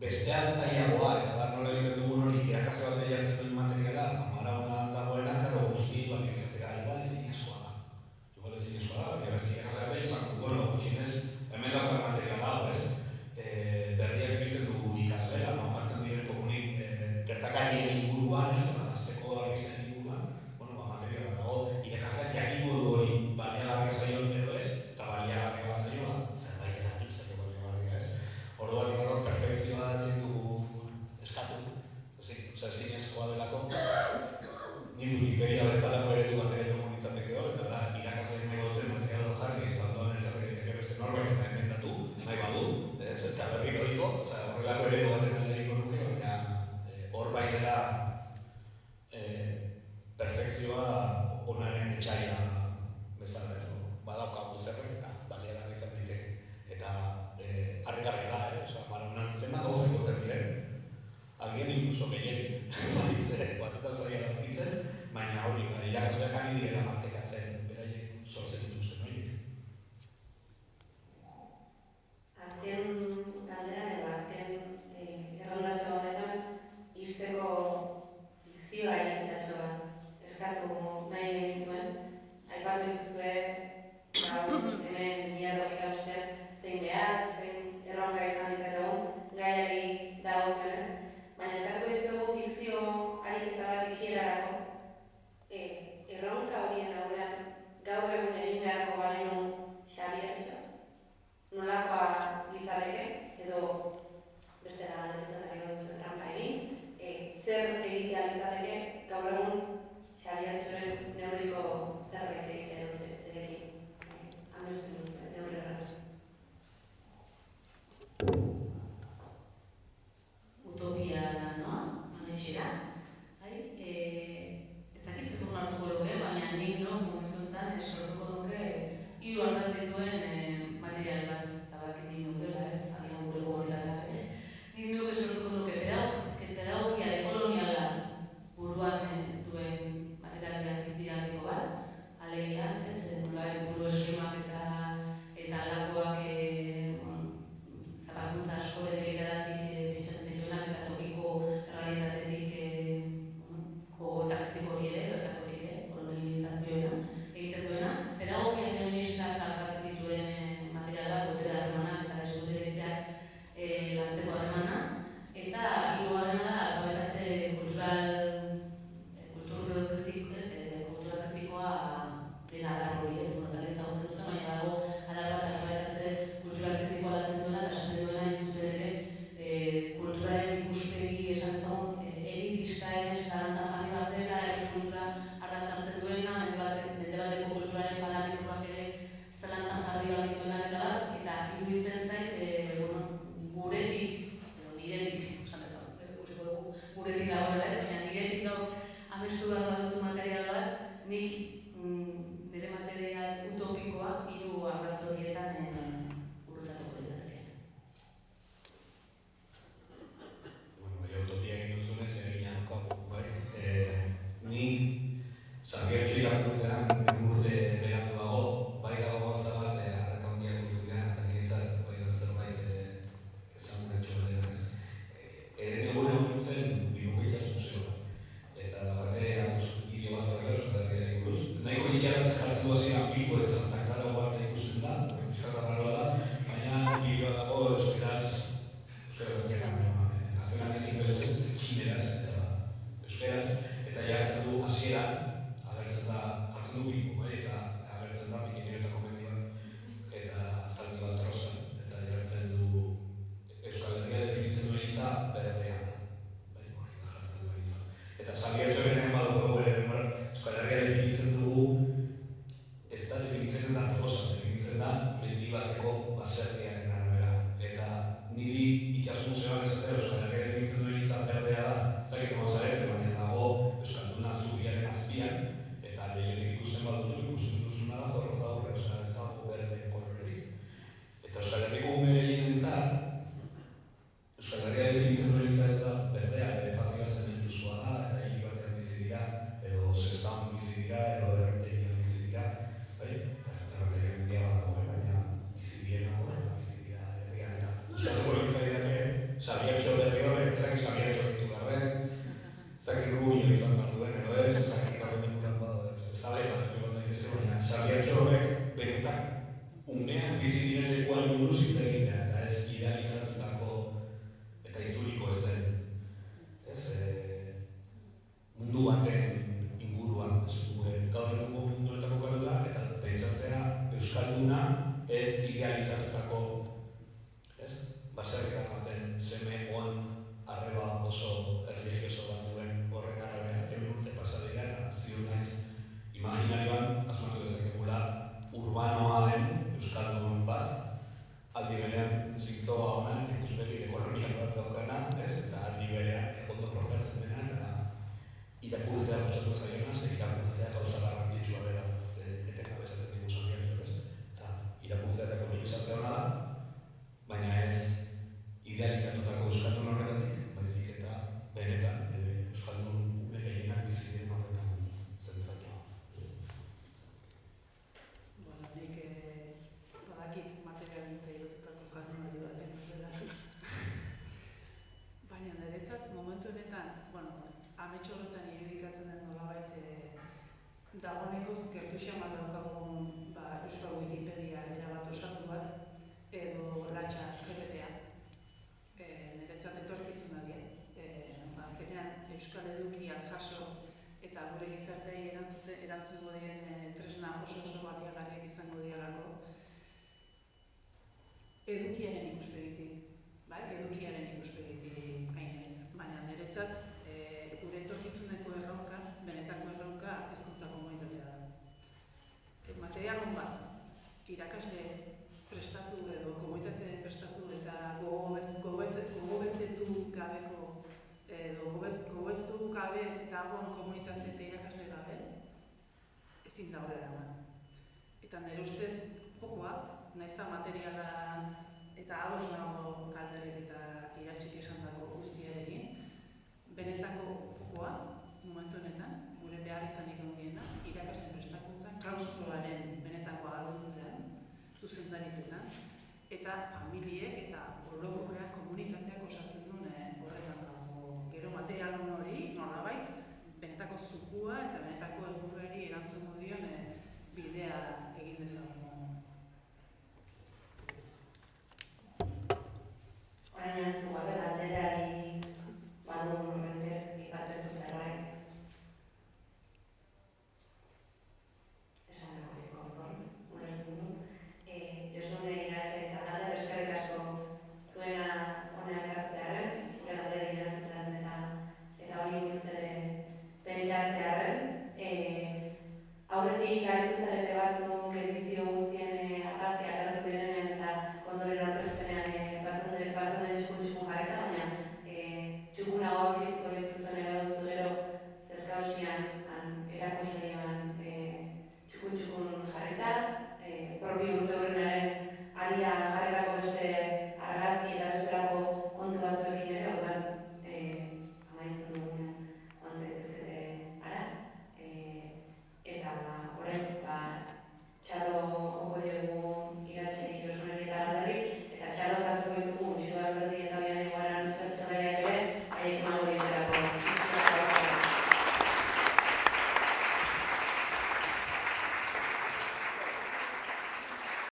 Bestean zailagoa, eta da nola egiten dugun hori, irakasle bat jartzen duen materiala, amarauna dagoena, gero guzti bat egitera, igual ezin eskoa da. Baina beste irakasle bat izan, bueno, gutxinez, hemen daukar materiala hau, ez? Berriak egiten dugu ikaslea, jartzen diren komunik gertakarien inguruan, azteko agizien inguruan, materiala dago, irakasleak jakingo du hori, baliagarri zaion edo ez, eta baliagarri bat zaioa, zerbaitetatik zaio baliagarria ez. Orduan ikaro, perfekzioa ezin dugu eskatu, ezin eskoa delako, nire Wikipedia bezalako eredu material dugu nintzateke hor, eta da, irakasleak nahi duten materiala jarri, eta ondoan erreperiteke beste norbait eta emendatu, nahi badu, eta berri horiko, horrelako eredu baten alderiko nuke, baina hor bai dela perfekzioa onaren etxaila bezala edo badaukagu zerbait eta baliagarri izan diteke. Eta harrigarria da, maraunan zenbat gauzak gotzen diren, agian inkluso gehien, batzutan zaila dautitzen, baina hori, irakasleak ari direla martekatzen, beraiek sortzen dituzten horiek. Azken taldean edo azken erroldatxo honetan ixteko fikzioa egitatxo bat eskatu nahi egin zuen. Aipatu dituzue hemen 2025 zein behar, zein erronka izan ditzakegun gaiari dagokionez, baina eskatu dizuegu fikzio ariketa bat itxierarako erronka horien aurrean gaur egun egin beharko balenu Xabiertxo. Nolakoa litzateke edo beste galdetuta ari duzu erronka egin, zer egitea litzateke gaur egun Xabiertxoren neurriko zerbait egitea edo zerekin amesten duzu, neurri erraz. Utopia noa, ametsera. Ez dakit zezur hartuko luke, baina nik momentu enten sortuko nuke 3 ardatz dituen material bat, tabak nik nukela ez, agian gure gogorretara. Nik nuke sortuko nuke pedagogia dekoloniala buruan duen materialia didaktiko bat, alegia, ez, buru eskemak eta alakoak zabalkuntza askoren begiradatik pentsatzen dituenak eta tokiko errealitatetik taktiko hori ere, bertakotik kolonizazioena egiten duena. Pedagogia feministak ardatzen dituen material bat, botere harremanak eta desboteretzeak lantzeko harremana. Eta hirugarrena da alfabetatze kultura kritikoa dena da hori ez, zale ezagutzen duten, baina dago adar bat alfabetatze kultura kritikoa lantzen duena eta esaten duena izuzten ere kulturaren ikuspegi esan ezagun elitista ere zalantzan jarri bat dela, kultura arrantzartzen duena, mende bateko kulturaren parametroak ere zalantzan jarri bat dituenak eta iruditzen zait guretik, edo niretik, esan ezagun, guretik dagoela ez, baina niretik gaur amestu behar bat dut material bat, nik nire material utopikoa 3 ardatz horietan gurutzatuko litzateke. Utopia egin duzunez, egin bai. Ni Xabiertxo irakurtzean urte berandu dago, bai dago gauza bat harreta handiak ditugunean, eta niretzat bai da zerbait esan gure denez. Eren egun nintzen Bilboko Itsas Museoa, eta bate bideo bat horrela Euskal Herriari buruz, txineraz eta euskeraz, eta jartzen du hasiera, agertzen da, jartzen du Bilbo, eta agertzen da Pirinioetako mendi bat, eta zaldi bat trosan, eta jartzen du Euskal Herria definitzen duen hitza berdea da. Jartzen duen hitza. Eta Xabier Txobenean badugu Euskal Herria definitzen dugu, ez da definitzen ez antrosan, definitzen da mendi bateko baserriaren arabera. Eta niri itxasun zegoen esatera Euskal Herria definitzen duen hitza berdea da, ez dakit gozarete, baina dago Euskalduna zubiaren azpian, eta lehenetik ikusten ikusten duzuna da zorroz aurre, ez dago berde kolorerik. Eta Euskal Herriko ume gehienentzat, Euskal Herria definitzen duen hitza ez da berdea, bere patria zementuzkoa da, eta hiri batean bizi dira, edo zestan bizi dira, edo errentegian bizi dira, bai? Eta errentegian handia badago, baina bizi direnago, eta bizi dira herrian, eta Euskaldunko lehitzaileak Xabier Txoberri horrek, ezakit Xabier Txoberritu garden, ezakit Rubio izan behar duen, edo ez, ezakit horren ikutan bado, ez da bai bazio bat nahi ez, baina Xabier Txoberrek benetan unean bizi diren lekuan buruz hitz egitea, eta ez idealizatutako eta itzuliko ezen. Mundu baten inguruan, gaur egungo munduetako garula, eta pentsatzea Euskalduna ez idealizatutako baserritar baten seme on arreba oso erlijioso bat duen horren arabera urte pasa dira, eta ziur naiz imaginarioan asmatu dezakegula urbanoa den Euskaldun bat, aldi berean zintzoa hona, ikuspegi dekolonial bat daukana, eta aldi berean egondo propertzen dena, eta irakurtzea gustatu zaiona, irakurtzea gauza garrantzitsua dela, etengabe esaten digu Xabier, eta irakurtzea eta komunikatzea hona da, baina ez idealizatutako Euskaldun horretatik, baizik eta benetan Euskaldun ume gehienak bizi diren horretan zentratua. Bueno, nik badakit materialintza irotutako jardunaldi baten dela. Baina niretzat momentu honetan, amets horretan irudikatzen den nolabait dagoenekoz gertu xamar daukagun Euskal Wikipedia erabat osatu bat, edo latxa GPT-a. Niretzat etorkizunari, azkenean Euskal edukiak jaso eta gure gizarteei erantzungo diren tresna oso baliagarriak izango dialako. Edukiaren ikuspegitik, edukiaren ikuspegitik hainez, baina niretzat gure etorkizuneko erronka, benetako erronka hezkuntza komunitatea da. Material bat, irakasle prestatu edo komunitate prestatu eta gogobetetu gabeko edo gogobetu gabe dagoen komunitate eta irakasle gabe ezin da horrela eman. Eta nire ustez jokoa, nahiz eta materiala eta ados nago galderik eta